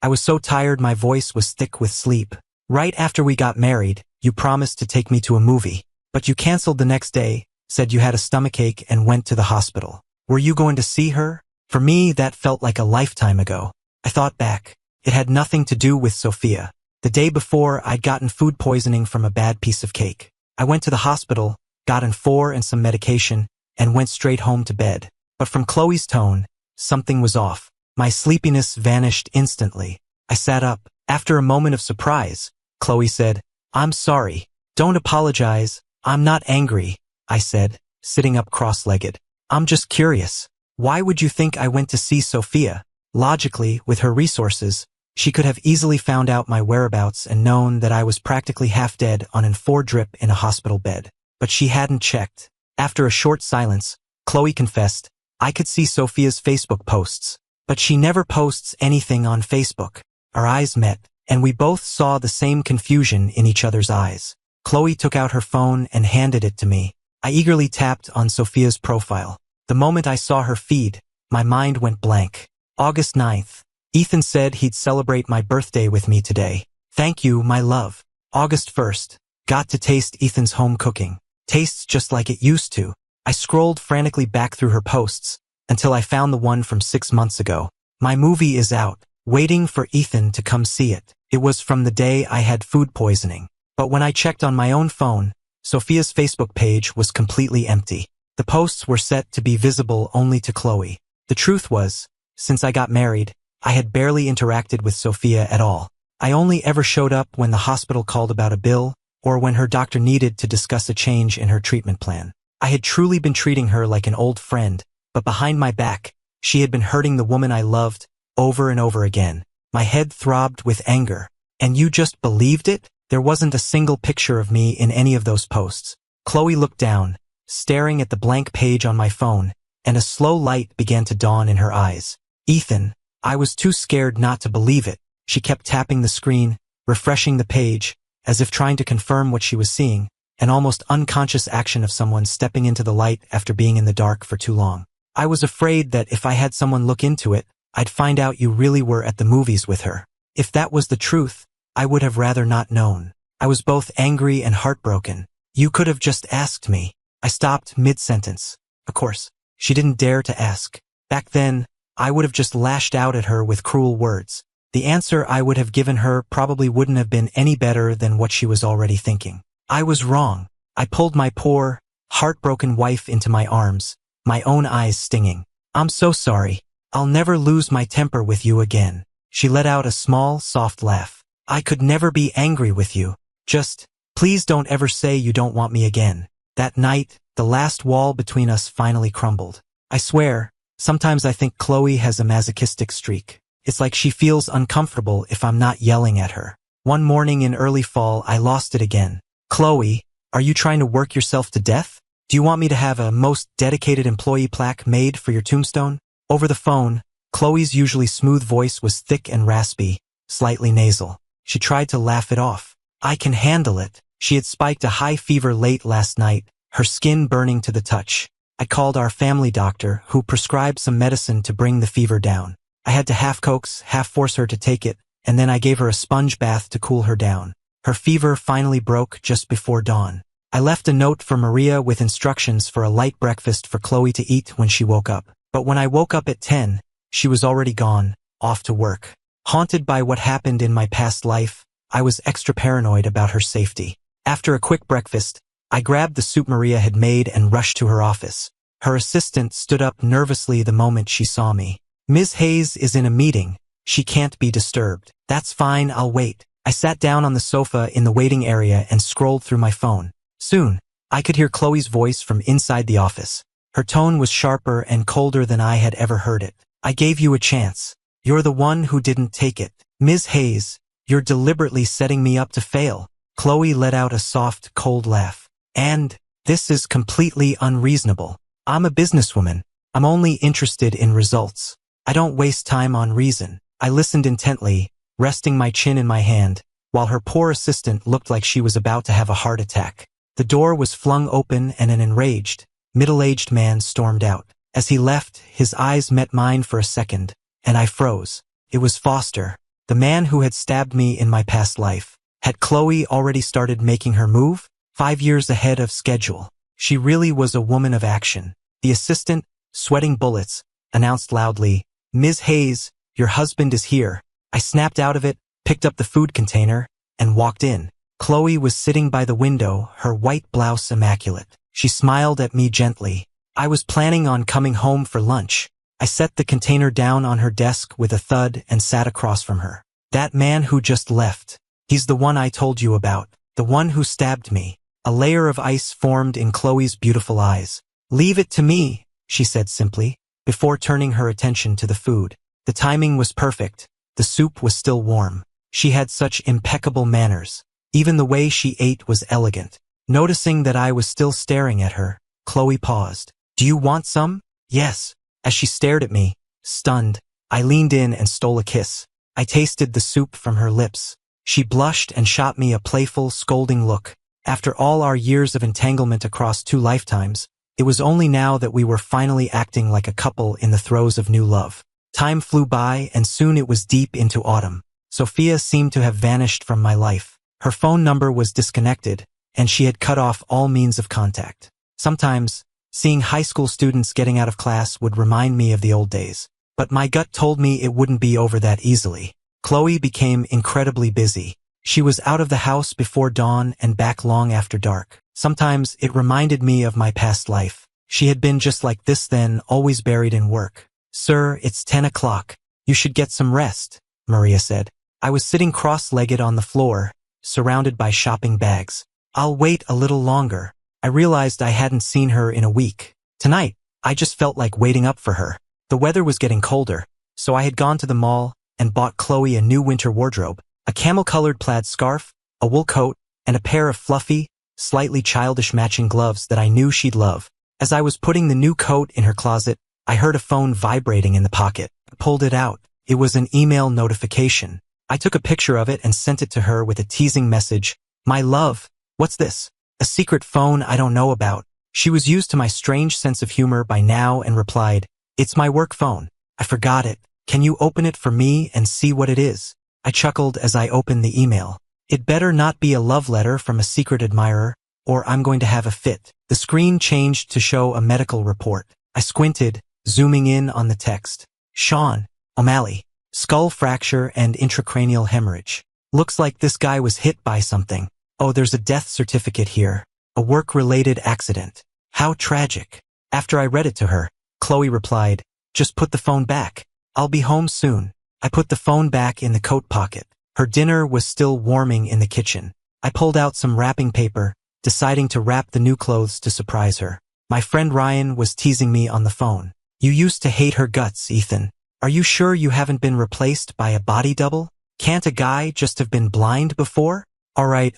I was so tired my voice was thick with sleep. "Right after we got married, you promised to take me to a movie. But you canceled the next day, said you had a stomachache and went to the hospital. Were you going to see her?" For me, that felt like a lifetime ago. I thought back. It had nothing to do with Sophia. The day before, I'd gotten food poisoning from a bad piece of cake. I went to the hospital, got an 4 and some medication, and went straight home to bed. But from Chloe's tone, something was off. My sleepiness vanished instantly. I sat up. After a moment of surprise, Chloe said, "I'm sorry. Don't apologize. I'm not angry," I said, sitting up cross-legged. "I'm just curious. Why would you think I went to see Sophia?" Logically, with her resources, she could have easily found out my whereabouts and known that I was practically half dead on an 4 drip in a hospital bed. But she hadn't checked. After a short silence, Chloe confessed, "I could see Sophia's Facebook posts, but she never posts anything on Facebook." Our eyes met, and we both saw the same confusion in each other's eyes. Chloe took out her phone and handed it to me. I eagerly tapped on Sophia's profile. The moment I saw her feed, my mind went blank. August 9th. Ethan said he'd celebrate my birthday with me today. "Thank you, my love." August 1st. Got to taste Ethan's home cooking. Tastes just like it used to. I scrolled frantically back through her posts until I found the one from 6 months ago. "My movie is out. Waiting for Ethan to come see it." It was from the day I had food poisoning. But when I checked on my own phone, Sophia's Facebook page was completely empty. The posts were set to be visible only to Chloe. The truth was, since I got married, I had barely interacted with Sophia at all. I only ever showed up when the hospital called about a bill, or when her doctor needed to discuss a change in her treatment plan. I had truly been treating her like an old friend, but behind my back, she had been hurting the woman I loved, over and over again. My head throbbed with anger. "And you just believed it?" There wasn't a single picture of me in any of those posts. Chloe looked down, staring at the blank page on my phone, and a slow light began to dawn in her eyes. "Ethan." I was too scared not to believe it. She kept tapping the screen, refreshing the page, as if trying to confirm what she was seeing, an almost unconscious action of someone stepping into the light after being in the dark for too long. "I was afraid that if I had someone look into it, I'd find out you really were at the movies with her. If that was the truth, I would have rather not known." I was both angry and heartbroken. "You could have just asked me." I stopped mid-sentence. Of course, she didn't dare to ask. Back then, I would have just lashed out at her with cruel words. The answer I would have given her probably wouldn't have been any better than what she was already thinking. I was wrong. I pulled my poor, heartbroken wife into my arms, my own eyes stinging. "I'm so sorry. I'll never lose my temper with you again." She let out a small, soft laugh. "I could never be angry with you. Just, please don't ever say you don't want me again." That night, the last wall between us finally crumbled. I swear, sometimes I think Chloe has a masochistic streak. It's like she feels uncomfortable if I'm not yelling at her. One morning in early fall, I lost it again. "Chloe, are you trying to work yourself to death? Do you want me to have a most dedicated employee plaque made for your tombstone?" Over the phone, Chloe's usually smooth voice was thick and raspy, slightly nasal. She tried to laugh it off. "I can handle it." She had spiked a high fever late last night, her skin burning to the touch. I called our family doctor, who prescribed some medicine to bring the fever down. I had to half coax, half force her to take it, and then I gave her a sponge bath to cool her down. Her fever finally broke just before dawn. I left a note for Maria with instructions for a light breakfast for Chloe to eat when she woke up. But when I woke up at 10, she was already gone, off to work. Haunted by what happened in my past life, I was extra paranoid about her safety. After a quick breakfast, I grabbed the soup Maria had made and rushed to her office. Her assistant stood up nervously the moment she saw me. "Ms. Hayes is in a meeting. She can't be disturbed." "That's fine, I'll wait." I sat down on the sofa in the waiting area and scrolled through my phone. Soon, I could hear Chloe's voice from inside the office. Her tone was sharper and colder than I had ever heard it. "I gave you a chance. You're the one who didn't take it. Ms. Hayes, you're deliberately setting me up to fail." Chloe let out a soft, cold laugh. "And this is completely unreasonable. I'm a businesswoman. I'm only interested in results. I don't waste time on reason." I listened intently, resting my chin in my hand, while her poor assistant looked like she was about to have a heart attack. The door was flung open and an enraged, middle-aged man stormed out. As he left, his eyes met mine for a second, and I froze. It was Foster, the man who had stabbed me in my past life. Had Chloe already started making her move? 5 years ahead of schedule. She really was a woman of action. The assistant, sweating bullets, announced loudly, "Ms. Hayes, your husband is here." I snapped out of it, picked up the food container, and walked in. Chloe was sitting by the window, her white blouse immaculate. She smiled at me gently. I was planning on coming home for lunch. I set the container down on her desk with a thud and sat across from her. "That man who just left. He's the one I told you about. The one who stabbed me." A layer of ice formed in Chloe's beautiful eyes. "Leave it to me," she said simply, before turning her attention to the food. The timing was perfect. The soup was still warm. She had such impeccable manners. Even the way she ate was elegant. Noticing that I was still staring at her, Chloe paused. "Do you want some?" "Yes." As she stared at me, stunned, I leaned in and stole a kiss. I tasted the soup from her lips. She blushed and shot me a playful, scolding look. After all our years of entanglement across 2 lifetimes, it was only now that we were finally acting like a couple in the throes of new love. Time flew by, and soon it was deep into autumn. Sophia seemed to have vanished from my life. Her phone number was disconnected, and she had cut off all means of contact. Sometimes, seeing high school students getting out of class would remind me of the old days. But my gut told me it wouldn't be over that easily. Chloe became incredibly busy. She was out of the house before dawn and back long after dark. Sometimes it reminded me of my past life. She had been just like this then, always buried in work. "Sir, it's 10 o'clock. You should get some rest," Maria said. I was sitting cross-legged on the floor, surrounded by shopping bags. "I'll wait a little longer." I realized I hadn't seen her in a week. Tonight, I just felt like waiting up for her. The weather was getting colder, so I had gone to the mall and bought Chloe a new winter wardrobe, a camel-colored plaid scarf, a wool coat, and a pair of fluffy, slightly childish matching gloves that I knew she'd love. As I was putting the new coat in her closet, I heard a phone vibrating in the pocket. I pulled it out. It was an email notification. I took a picture of it and sent it to her with a teasing message. "My love, what's this? A secret phone I don't know about." She was used to my strange sense of humor by now and replied, "It's my work phone. I forgot it. Can you open it for me and see what it is?" I chuckled as I opened the email. "It better not be a love letter from a secret admirer, or I'm going to have a fit." The screen changed to show a medical report. I squinted, zooming in on the text. "Sean O'Malley, skull fracture and intracranial hemorrhage. Looks like this guy was hit by something. Oh, there's a death certificate here. A work-related accident. How tragic." After I read it to her, Chloe replied, "Just put the phone back. I'll be home soon." I put the phone back in the coat pocket. Her dinner was still warming in the kitchen. I pulled out some wrapping paper, deciding to wrap the new clothes to surprise her. My friend Ryan was teasing me on the phone. "You used to hate her guts, Ethan. Are you sure you haven't been replaced by a body double? Can't a guy just have been blind before?" All right.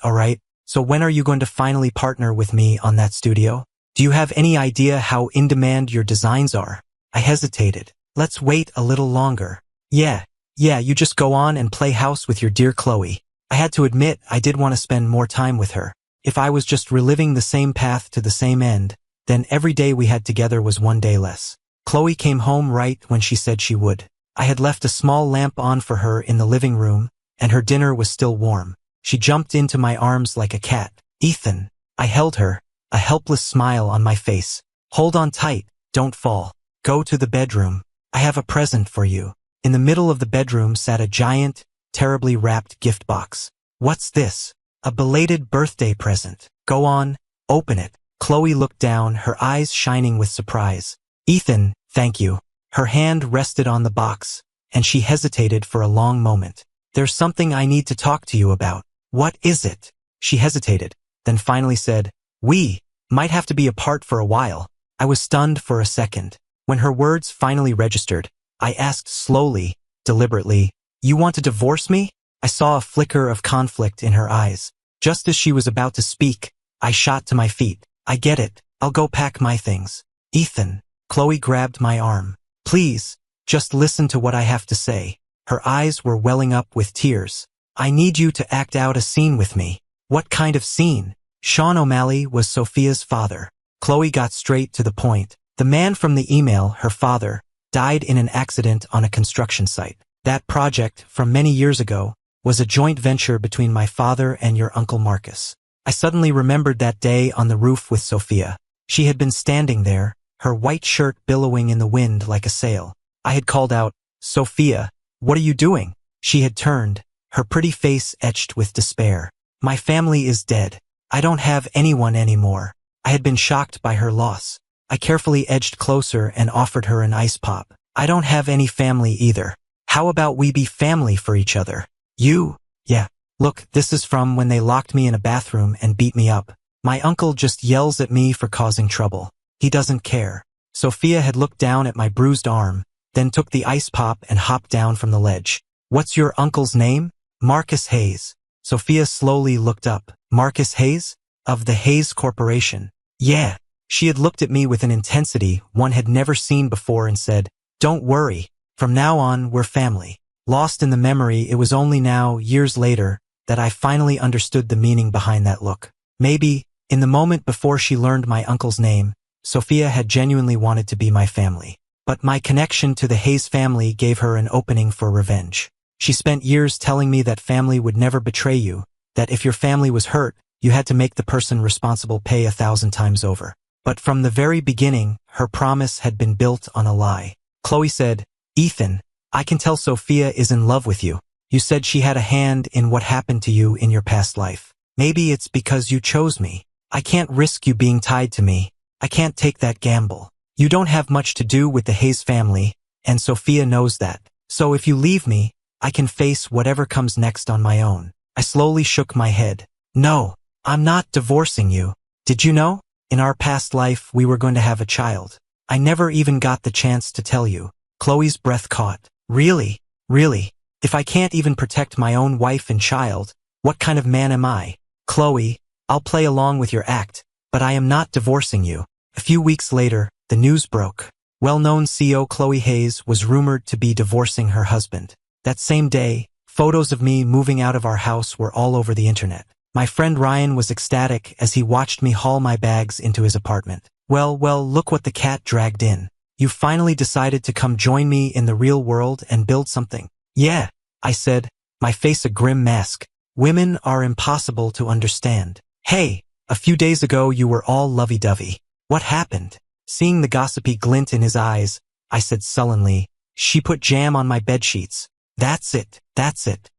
So when are you going to finally partner with me on that studio? Do you have any idea how in demand your designs are?" I hesitated. "Let's wait a little longer." Yeah, you just go on and play house with your dear Chloe." I had to admit I did want to spend more time with her. If I was just reliving the same path to the same end, then every day we had together was one day less. Chloe came home right when she said she would. I had left a small lamp on for her in the living room, and her dinner was still warm. She jumped into my arms like a cat. Ethan. I held her, a helpless smile on my face. Hold on tight, don't fall. Go to the bedroom. I have a present for you. In the middle of the bedroom sat a giant, terribly wrapped gift box. What's this? A belated birthday present. Go on, open it. Chloe looked down, her eyes shining with surprise. Ethan, thank you. Her hand rested on the box, and she hesitated for a long moment. There's something I need to talk to you about. What is it? She hesitated, then finally said, we might have to be apart for a while. I was stunned for a second. When her words finally registered, I asked slowly, deliberately, you want to divorce me? I saw a flicker of conflict in her eyes. Just as she was about to speak, I shot to my feet. I get it. I'll go pack my things. Ethan. Chloe grabbed my arm. Please, just listen to what I have to say. Her eyes were welling up with tears. I need you to act out a scene with me. What kind of scene? Sean O'Malley was Sophia's father. Chloe got straight to the point. The man from the email, her father, died in an accident on a construction site. That project, from many years ago, was a joint venture between my father and your Uncle Marcus. I suddenly remembered that day on the roof with Sophia. She had been standing there, her white shirt billowing in the wind like a sail. I had called out, Sophia, what are you doing? She had turned, her pretty face etched with despair. My family is dead. I don't have anyone anymore. I had been shocked by her loss. I carefully edged closer and offered her an ice pop. I don't have any family either. How about we be family for each other? You? Yeah. Look, this is from when they locked me in a bathroom and beat me up. My uncle just yells at me for causing trouble. He doesn't care. Sophia had looked down at my bruised arm, then took the ice pop and hopped down from the ledge. What's your uncle's name? Marcus Hayes. Sophia slowly looked up. Marcus Hayes? Of the Hayes Corporation. Yeah. She had looked at me with an intensity one had never seen before and said, don't worry. From now on, we're family. Lost in the memory, it was only now, years later, that I finally understood the meaning behind that look. Maybe, in the moment before she learned my uncle's name, Sophia had genuinely wanted to be my family. But my connection to the Hayes family gave her an opening for revenge. She spent years telling me that family would never betray you, that if your family was hurt, you had to make the person responsible pay 1,000 times over. But from the very beginning, her promise had been built on a lie. Chloe said, Ethan, I can tell Sophia is in love with you. You said she had a hand in what happened to you in your past life. Maybe it's because you chose me. I can't risk you being tied to me. I can't take that gamble. You don't have much to do with the Hayes family, and Sophia knows that. So if you leave me, I can face whatever comes next on my own. I slowly shook my head. No, I'm not divorcing you. Did you know? In our past life, we were going to have a child. I never even got the chance to tell you. Chloe's breath caught. Really? Really? If I can't even protect my own wife and child, what kind of man am I? Chloe, I'll play along with your act, but I am not divorcing you. A few weeks later, the news broke. Well-known CEO Chloe Hayes was rumored to be divorcing her husband. That same day, photos of me moving out of our house were all over the internet. My friend Ryan was ecstatic as he watched me haul my bags into his apartment. Well, look what the cat dragged in. You finally decided to come join me in the real world and build something. Yeah, I said, my face a grim mask. Women are impossible to understand. Hey, a few days ago you were all lovey-dovey. What happened? Seeing the gossipy glint in his eyes, I said sullenly, she put jam on my bedsheets. That's it.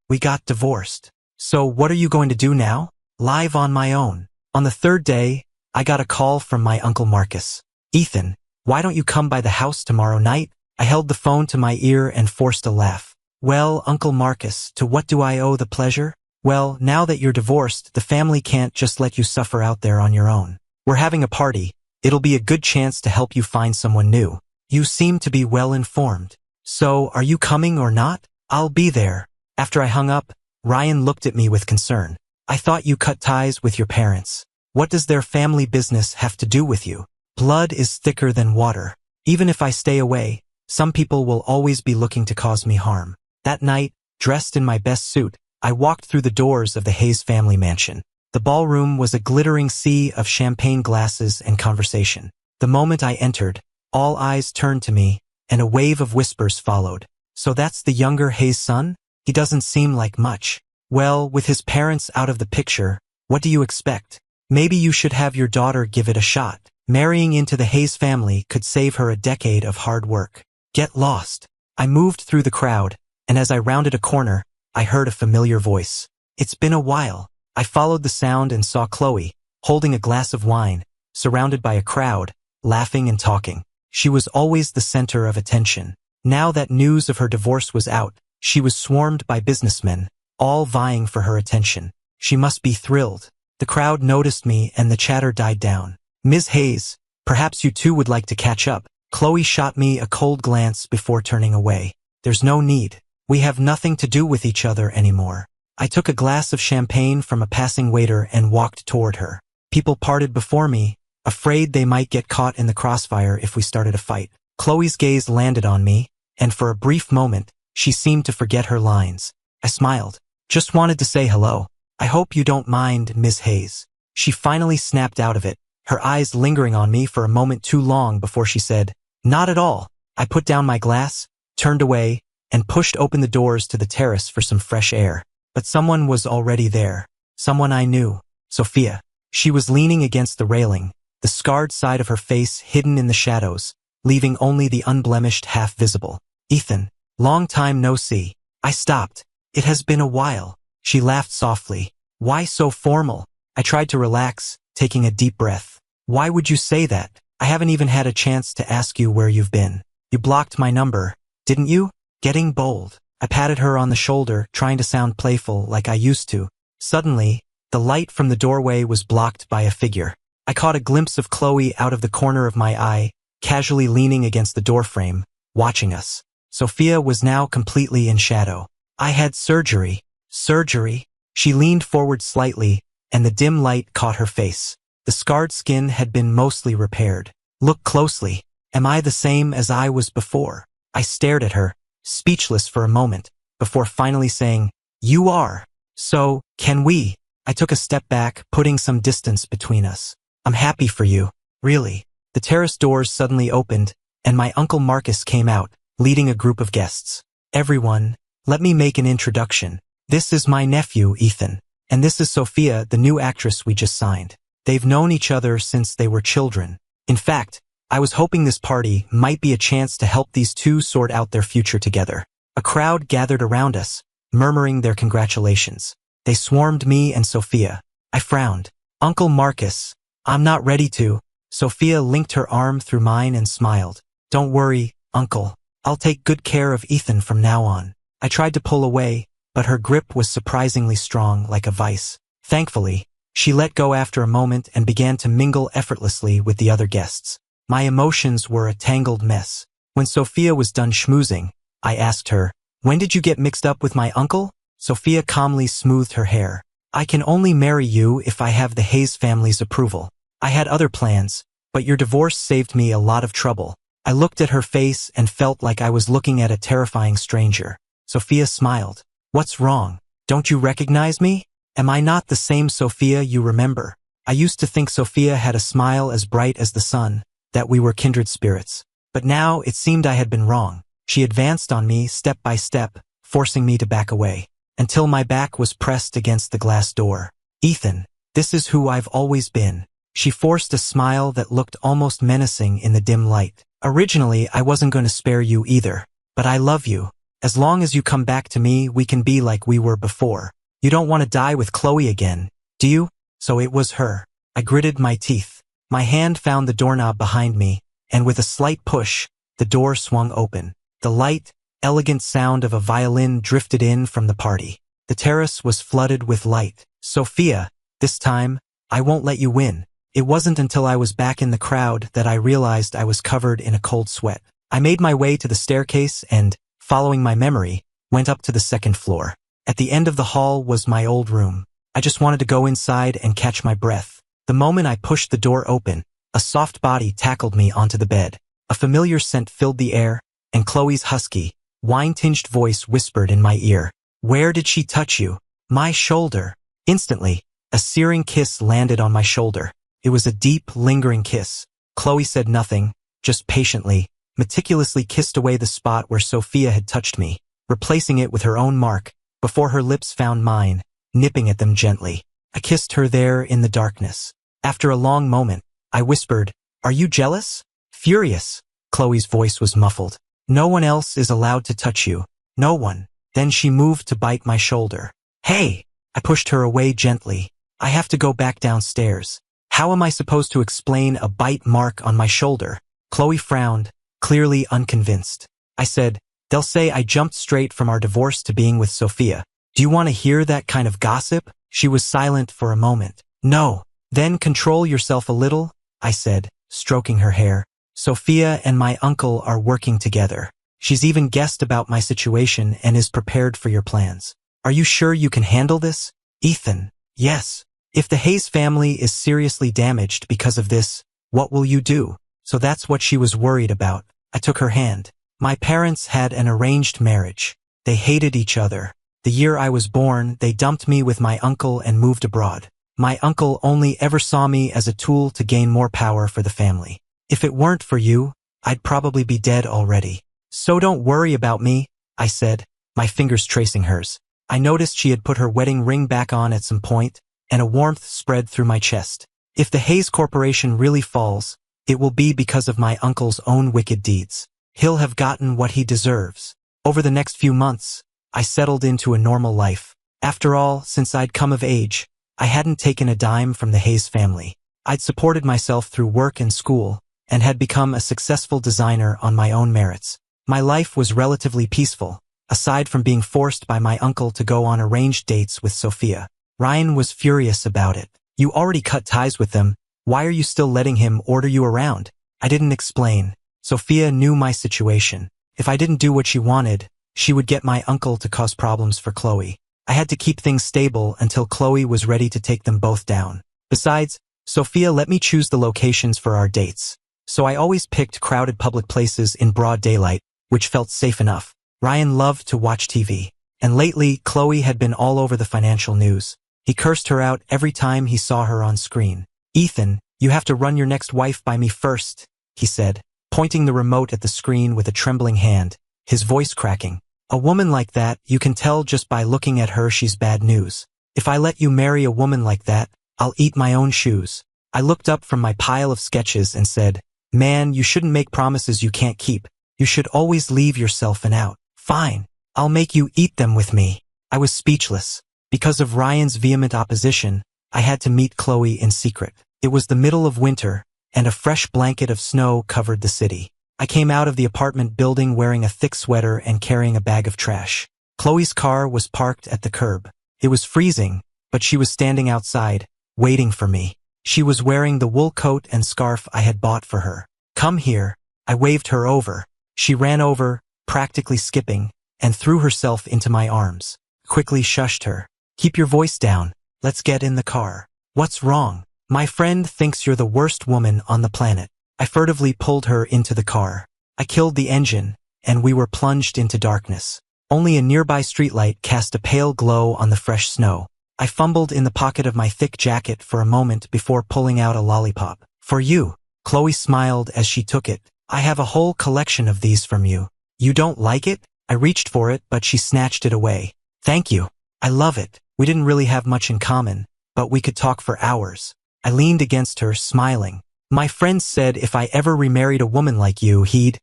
We got divorced. So what are you going to do now? Live on my own. On the third day, I got a call from my Uncle Marcus. Ethan, why don't you come by the house tomorrow night? I held the phone to my ear and forced a laugh. Well, Uncle Marcus, to what do I owe the pleasure? Well, now that you're divorced, the family can't just let you suffer out there on your own. We're having a party. It'll be a good chance to help you find someone new. You seem to be well informed. So, are you coming or not? I'll be there. After I hung up, Ryan looked at me with concern. I thought you cut ties with your parents. What does their family business have to do with you? Blood is thicker than water. Even if I stay away, some people will always be looking to cause me harm. That night, dressed in my best suit, I walked through the doors of the Hayes family mansion. The ballroom was a glittering sea of champagne glasses and conversation. The moment I entered, all eyes turned to me, and a wave of whispers followed. So that's the younger Hayes' son? He doesn't seem like much. Well, with his parents out of the picture, what do you expect? Maybe you should have your daughter give it a shot. Marrying into the Hayes family could save her a decade of hard work. Get lost. I moved through the crowd, and as I rounded a corner, I heard a familiar voice. It's been a while. I followed the sound and saw Chloe, holding a glass of wine, surrounded by a crowd, laughing and talking. She was always the center of attention. Now that news of her divorce was out, she was swarmed by businessmen, all vying for her attention. She must be thrilled. The crowd noticed me and the chatter died down. Ms. Hayes, perhaps you two would like to catch up. Chloe shot me a cold glance before turning away. There's no need. We have nothing to do with each other anymore. I took a glass of champagne from a passing waiter and walked toward her. People parted before me, afraid they might get caught in the crossfire if we started a fight. Chloe's gaze landed on me, and for a brief moment, she seemed to forget her lines. I smiled. Just wanted to say hello. I hope you don't mind, Ms. Hayes. She finally snapped out of it, her eyes lingering on me for a moment too long before she said, Not at all. I put down my glass, turned away, and pushed open the doors to the terrace for some fresh air. But someone was already there. Someone I knew. Sophia. She was leaning against the railing, the scarred side of her face hidden in the shadows, leaving only the unblemished half visible. Ethan. Long time no see. I stopped. It has been a while. She laughed softly. Why so formal? I tried to relax, taking a deep breath. Why would you say that? I haven't even had a chance to ask you where you've been. You blocked my number, didn't you? Getting bold. I patted her on the shoulder, trying to sound playful like I used to. Suddenly, the light from the doorway was blocked by a figure. I caught a glimpse of Chloe out of the corner of my eye, casually leaning against the doorframe, watching us. Sophia was now completely in shadow. I had surgery. Surgery? She leaned forward slightly, and the dim light caught her face. The scarred skin had been mostly repaired. Look closely. Am I the same as I was before? I stared at her, speechless for a moment, before finally saying, You are. So, can we? I took a step back, putting some distance between us. I'm happy for you. Really. The terrace doors suddenly opened, and my Uncle Marcus came out, leading a group of guests. Everyone, let me make an introduction. This is my nephew, Ethan. And this is Sophia, the new actress we just signed. They've known each other since they were children. In fact, I was hoping this party might be a chance to help these two sort out their future together. A crowd gathered around us, murmuring their congratulations. They swarmed me and Sophia. I frowned. Uncle Marcus, I'm not ready to. Sophia linked her arm through mine and smiled. Don't worry, Uncle. I'll take good care of Ethan from now on. I tried to pull away, but her grip was surprisingly strong, like a vice. Thankfully, she let go after a moment and began to mingle effortlessly with the other guests. My emotions were a tangled mess. When Sophia was done schmoozing, I asked her, When did you get mixed up with my uncle? Sophia calmly smoothed her hair. I can only marry you if I have the Hayes family's approval. I had other plans, but your divorce saved me a lot of trouble. I looked at her face and felt like I was looking at a terrifying stranger. Sophia smiled. What's wrong? Don't you recognize me? Am I not the same Sophia you remember? I used to think Sophia had a smile as bright as the sun, that we were kindred spirits. But now it seemed I had been wrong. She advanced on me step by step, forcing me to back away, until my back was pressed against the glass door. Ethan, this is who I've always been. She forced a smile that looked almost menacing in the dim light. Originally, I wasn't going to spare you either, but I love you. As long as you come back to me, we can be like we were before. You don't want to die with Chloe again, do you? So it was her. I gritted my teeth. My hand found the doorknob behind me, and with a slight push, the door swung open. The light, elegant sound of a violin drifted in from the party. The terrace was flooded with light. Sophia, this time, I won't let you win. It wasn't until I was back in the crowd that I realized I was covered in a cold sweat. I made my way to the staircase and, following my memory, went up to the second floor. At the end of the hall was my old room. I just wanted to go inside and catch my breath. The moment I pushed the door open, a soft body tackled me onto the bed. A familiar scent filled the air, and Chloe's husky, wine-tinged voice whispered in my ear. Where did she touch you? My shoulder. Instantly, a searing kiss landed on my shoulder. It was a deep, lingering kiss. Chloe said nothing, just patiently, meticulously kissed away the spot where Sophia had touched me, replacing it with her own mark, before her lips found mine, nipping at them gently. I kissed her there in the darkness. After a long moment, I whispered, "Are you jealous?" "Furious." Chloe's voice was muffled. "No one else is allowed to touch you. No one." Then she moved to bite my shoulder. "Hey!" I pushed her away gently. "I have to go back downstairs." How am I supposed to explain a bite mark on my shoulder? Chloe frowned, clearly unconvinced. I said, "They'll say I jumped straight from our divorce to being with Sophia. Do you want to hear that kind of gossip?" She was silent for a moment. "No." "Then control yourself a little," I said, stroking her hair. "Sophia and my uncle are working together. She's even guessed about my situation and is prepared for your plans. Are you sure you can handle this?" "Ethan." "Yes." "If the Hayes family is seriously damaged because of this, what will you do?" So that's what she was worried about. I took her hand. "My parents had an arranged marriage. They hated each other. The year I was born, they dumped me with my uncle and moved abroad. My uncle only ever saw me as a tool to gain more power for the family. If it weren't for you, I'd probably be dead already. So don't worry about me," I said, my fingers tracing hers. I noticed she had put her wedding ring back on at some point, and a warmth spread through my chest. "If the Hayes Corporation really falls, it will be because of my uncle's own wicked deeds. He'll have gotten what he deserves." Over the next few months, I settled into a normal life. After all, since I'd come of age, I hadn't taken a dime from the Hayes family. I'd supported myself through work and school, and had become a successful designer on my own merits. My life was relatively peaceful, aside from being forced by my uncle to go on arranged dates with Sophia. Ryan was furious about it. "You already cut ties with them. Why are you still letting him order you around?" I didn't explain. Sophia knew my situation. If I didn't do what she wanted, she would get my uncle to cause problems for Chloe. I had to keep things stable until Chloe was ready to take them both down. Besides, Sophia let me choose the locations for our dates. So I always picked crowded public places in broad daylight, which felt safe enough. Ryan loved to watch TV. And lately, Chloe had been all over the financial news. He cursed her out every time he saw her on screen. "Ethan, you have to run your next wife by me first," he said, pointing the remote at the screen with a trembling hand, his voice cracking. "A woman like that, you can tell just by looking at her she's bad news. If I let you marry a woman like that, I'll eat my own shoes." I looked up from my pile of sketches and said, "Man, you shouldn't make promises you can't keep. You should always leave yourself an out." "Fine. I'll make you eat them with me." I was speechless. Because of Ryan's vehement opposition, I had to meet Chloe in secret. It was the middle of winter, and a fresh blanket of snow covered the city. I came out of the apartment building wearing a thick sweater and carrying a bag of trash. Chloe's car was parked at the curb. It was freezing, but she was standing outside, waiting for me. She was wearing the wool coat and scarf I had bought for her. "Come here." I waved her over. She ran over, practically skipping, and threw herself into my arms. Quickly shushed her. "Keep your voice down. Let's get in the car." "What's wrong?" "My friend thinks you're the worst woman on the planet." I furtively pulled her into the car. I killed the engine, and we were plunged into darkness. Only a nearby streetlight cast a pale glow on the fresh snow. I fumbled in the pocket of my thick jacket for a moment before pulling out a lollipop. "For you." Chloe smiled as she took it. "I have a whole collection of these from you." "You don't like it?" I reached for it, but she snatched it away. "Thank you. I love it." We didn't really have much in common, but we could talk for hours. I leaned against her, smiling. "My friend said if I ever remarried a woman like you, he'd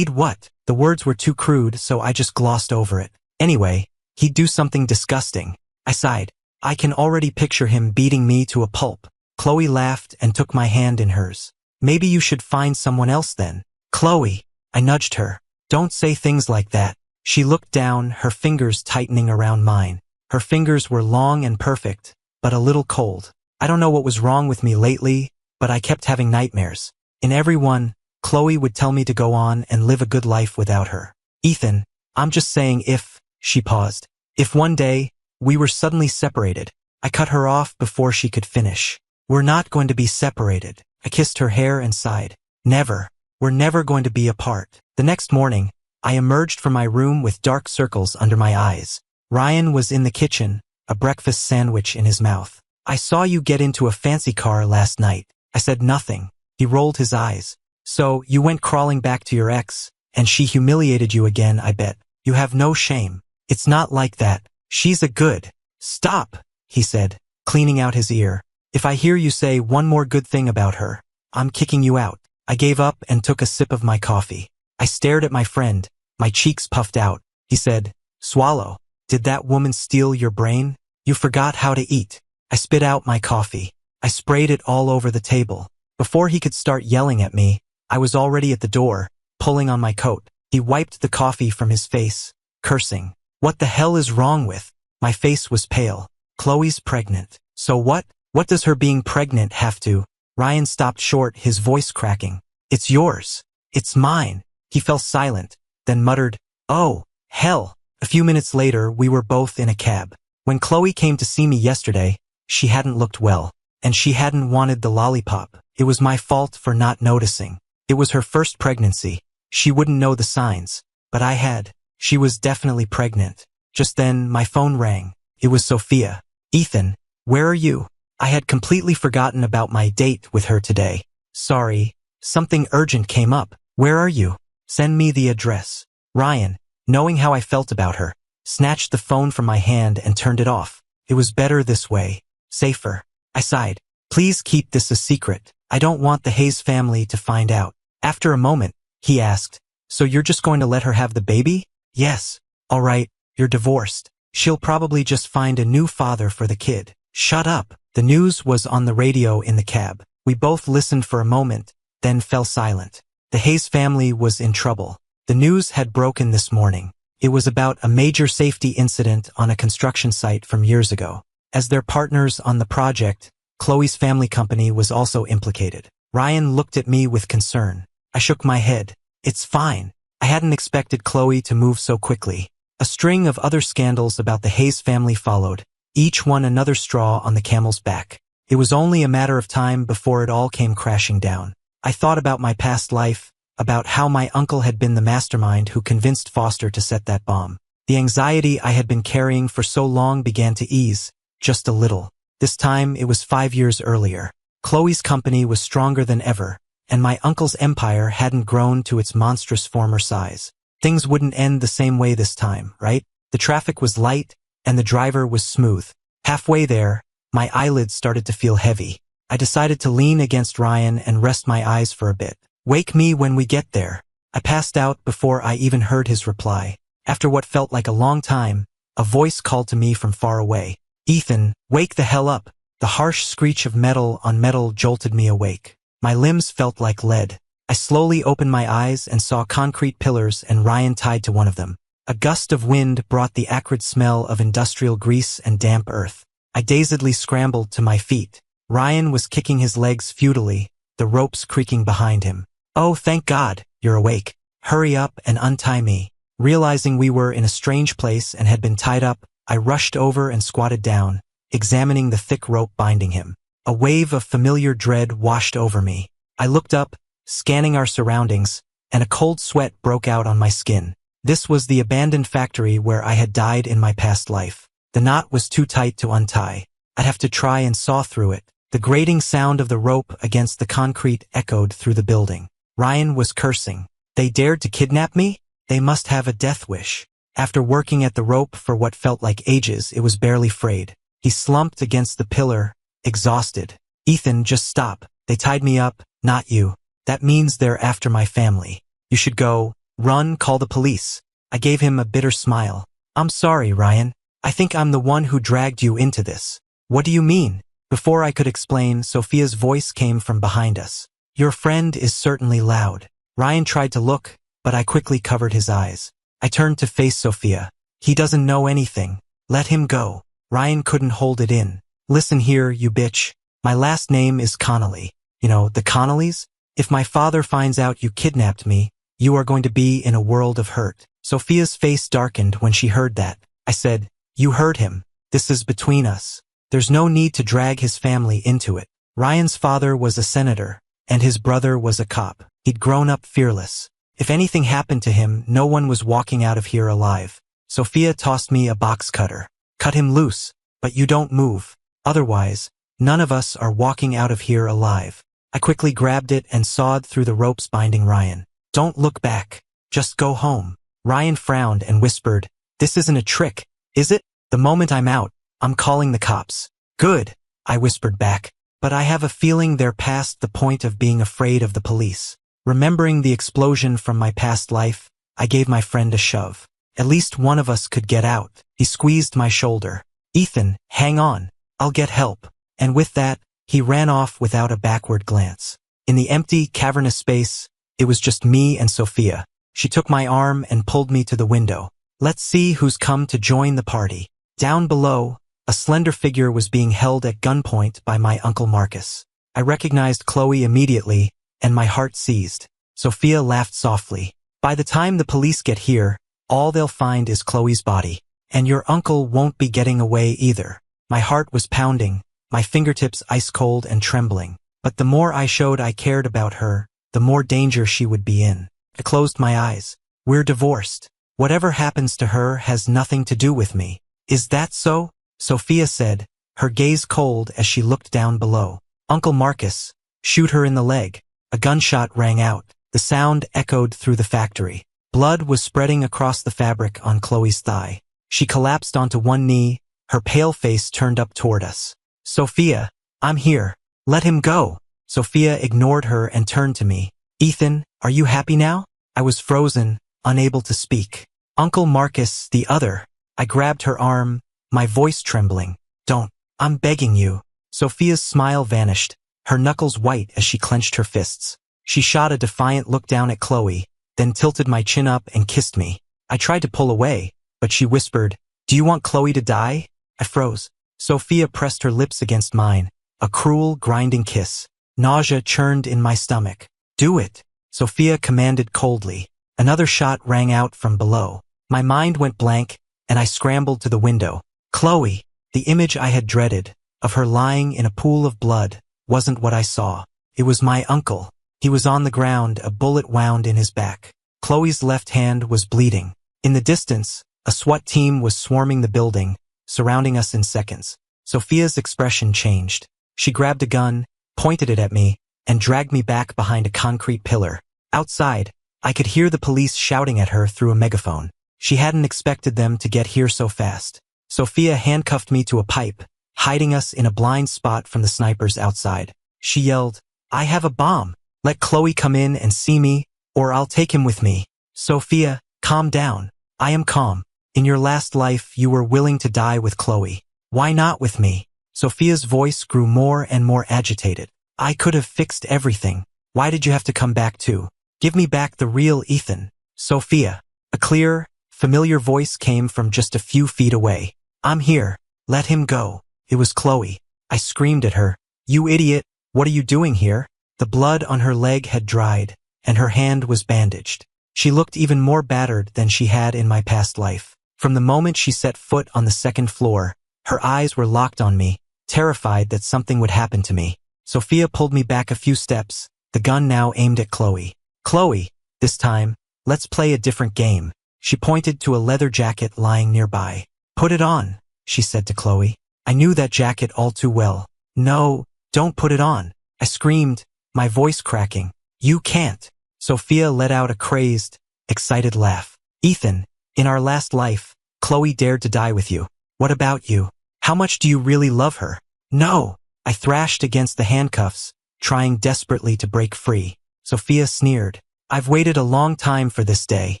what?" The words were too crude, so I just glossed over it. "Anyway, he'd do something disgusting." I sighed. "I can already picture him beating me to a pulp." Chloe laughed and took my hand in hers. "Maybe you should find someone else then." "Chloe," I nudged her. "Don't say things like that." She looked down, her fingers tightening around mine. Her fingers were long and perfect, but a little cold. I don't know what was wrong with me lately, but I kept having nightmares. In every one, Chloe would tell me to go on and live a good life without her. "Ethan, I'm just saying if," she paused, "if one day, we were suddenly separated." I cut her off before she could finish. "We're not going to be separated." I kissed her hair and sighed. "Never. We're never going to be apart." The next morning, I emerged from my room with dark circles under my eyes. Ryan was in the kitchen, a breakfast sandwich in his mouth. "I saw you get into a fancy car last night." I said nothing. He rolled his eyes. So, you went crawling back to your ex, and she humiliated you again, I bet. You have no shame. It's not like that. She's a good. Stop, he said, cleaning out his ear. If I hear you say one more good thing about her, I'm kicking you out. I gave up and took a sip of my coffee. I stared at my friend, my cheeks puffed out. He said, swallow. Did that woman steal your brain? You forgot how to eat. I spit out my coffee. I sprayed it all over the table. Before he could start yelling at me, I was already at the door, pulling on my coat. He wiped the coffee from his face, cursing. What the hell is wrong with? My face was pale. Chloe's pregnant. So what? What does her being pregnant have to? Ryan stopped short, his voice cracking. It's yours. It's mine. He fell silent, then muttered, oh, hell. A few minutes later, we were both in a cab. When Chloe came to see me yesterday, she hadn't looked well, and she hadn't wanted the lollipop. It was my fault for not noticing. It was her first pregnancy. She wouldn't know the signs, but I had. She was definitely pregnant. Just then, my phone rang. It was Sophia. Ethan, where are you? I had completely forgotten about my date with her today. Sorry, something urgent came up. Where are you? Send me the address. Ryan, knowing how I felt about her, snatched the phone from my hand and turned it off. It was better this way. Safer. I sighed. Please keep this a secret. I don't want the Hayes family to find out. After a moment, he asked, so you're just going to let her have the baby? Yes. All right, you're divorced. She'll probably just find a new father for the kid. Shut up. The news was on the radio in the cab. We both listened for a moment, then fell silent. The Hayes family was in trouble. The news had broken this morning. It was about a major safety incident on a construction site from years ago. As their partners on the project, Chloe's family company was also implicated. Ryan looked at me with concern. I shook my head. It's fine. I hadn't expected Chloe to move so quickly. A string of other scandals about the Hayes family followed, each one another straw on the camel's back. It was only a matter of time before it all came crashing down. I thought about my past life, about how my uncle had been the mastermind who convinced Foster to set that bomb. The anxiety I had been carrying for so long began to ease, just a little. This time it was 5 years earlier. Chloe's company was stronger than ever, and my uncle's empire hadn't grown to its monstrous former size. Things wouldn't end the same way this time, right? The traffic was light, and the driver was smooth. Halfway there, my eyelids started to feel heavy. I decided to lean against Ryan and rest my eyes for a bit. Wake me when we get there. I passed out before I even heard his reply. After what felt like a long time, a voice called to me from far away. Ethan, wake the hell up. The harsh screech of metal on metal jolted me awake. My limbs felt like lead. I slowly opened my eyes and saw concrete pillars and Ryan tied to one of them. A gust of wind brought the acrid smell of industrial grease and damp earth. I dazedly scrambled to my feet. Ryan was kicking his legs futilely, the ropes creaking behind him. Oh, thank God, you're awake. Hurry up and untie me. Realizing we were in a strange place and had been tied up, I rushed over and squatted down, examining the thick rope binding him. A wave of familiar dread washed over me. I looked up, scanning our surroundings, and a cold sweat broke out on my skin. This was the abandoned factory where I had died in my past life. The knot was too tight to untie. I'd have to try and saw through it. The grating sound of the rope against the concrete echoed through the building. Ryan was cursing. They dared to kidnap me? They must have a death wish. After working at the rope for what felt like ages, it was barely frayed. He slumped against the pillar, exhausted. Ethan, just stop. They tied me up, not you. That means they're after my family. You should go. Run, call the police. I gave him a bitter smile. I'm sorry, Ryan. I think I'm the one who dragged you into this. What do you mean? Before I could explain, Sophia's voice came from behind us. Your friend is certainly loud. Ryan tried to look, but I quickly covered his eyes. I turned to face Sophia. He doesn't know anything. Let him go. Ryan couldn't hold it in. Listen here, you bitch. My last name is Connolly. You know, the Connollys? If my father finds out you kidnapped me, you are going to be in a world of hurt. Sophia's face darkened when she heard that. I said, you heard him. This is between us. There's no need to drag his family into it. Ryan's father was a senator, and his brother was a cop. He'd grown up fearless. If anything happened to him, no one was walking out of here alive. Sophia tossed me a box cutter. Cut him loose, but you don't move. Otherwise, none of us are walking out of here alive. I quickly grabbed it and sawed through the ropes binding Ryan. Don't look back. Just go home. Ryan frowned and whispered, "This isn't a trick, is it? The moment I'm out, I'm calling the cops." "Good," I whispered back, "but I have a feeling they're past the point of being afraid of the police." Remembering the explosion from my past life, I gave my friend a shove. At least one of us could get out. He squeezed my shoulder. "Ethan, hang on. I'll get help." And with that, he ran off without a backward glance. In the empty, cavernous space, it was just me and Sophia. She took my arm and pulled me to the window. "Let's see who's come to join the party." Down below, a slender figure was being held at gunpoint by my Uncle Marcus. I recognized Chloe immediately, and my heart seized. Sophia laughed softly. "By the time the police get here, all they'll find is Chloe's body. And your uncle won't be getting away either." My heart was pounding, my fingertips ice-cold and trembling. But the more I showed I cared about her, the more danger she would be in. I closed my eyes. "We're divorced. Whatever happens to her has nothing to do with me." "Is that so?" Sophia said, her gaze cold as she looked down below. "Uncle Marcus, shoot her in the leg." A gunshot rang out. The sound echoed through the factory. Blood was spreading across the fabric on Chloe's thigh. She collapsed onto one knee, her pale face turned up toward us. "Sophia, I'm here. Let him go." Sophia ignored her and turned to me. "Ethan, are you happy now?" I was frozen, unable to speak. "Uncle Marcus, the other." I grabbed her arm, my voice trembling. "Don't. I'm begging you." Sophia's smile vanished, her knuckles white as she clenched her fists. She shot a defiant look down at Chloe, then tilted my chin up and kissed me. I tried to pull away, but she whispered, "Do you want Chloe to die?" I froze. Sophia pressed her lips against mine, a cruel, grinding kiss. Nausea churned in my stomach. "Do it," Sophia commanded coldly. Another shot rang out from below. My mind went blank, and I scrambled to the window. Chloe, the image I had dreaded, of her lying in a pool of blood, wasn't what I saw. It was my uncle. He was on the ground, a bullet wound in his back. Chloe's left hand was bleeding. In the distance, a SWAT team was swarming the building, surrounding us in seconds. Sophia's expression changed. She grabbed a gun, pointed it at me, and dragged me back behind a concrete pillar. Outside, I could hear the police shouting at her through a megaphone. She hadn't expected them to get here so fast. Sophia handcuffed me to a pipe, hiding us in a blind spot from the snipers outside. She yelled, "I have a bomb. Let Chloe come in and see me, or I'll take him with me." "Sophia, calm down." "I am calm. In your last life, you were willing to die with Chloe. Why not with me?" Sophia's voice grew more and more agitated. "I could have fixed everything. Why did you have to come back too? Give me back the real Ethan." "Sophia." A clear, familiar voice came from just a few feet away. "I'm here. Let him go." It was Chloe. I screamed at her. "You idiot, what are you doing here?" The blood on her leg had dried, and her hand was bandaged. She looked even more battered than she had in my past life. From the moment she set foot on the second floor, her eyes were locked on me, terrified that something would happen to me. Sophia pulled me back a few steps, the gun now aimed at Chloe. "Chloe, this time, let's play a different game." She pointed to a leather jacket lying nearby. "Put it on," she said to Chloe. I knew that jacket all too well. "No, don't put it on," I screamed, my voice cracking. "You can't." Sophia let out a crazed, excited laugh. "Ethan, in our last life, Chloe dared to die with you. What about you? How much do you really love her?" "No!" I thrashed against the handcuffs, trying desperately to break free. Sophia sneered. "I've waited a long time for this day.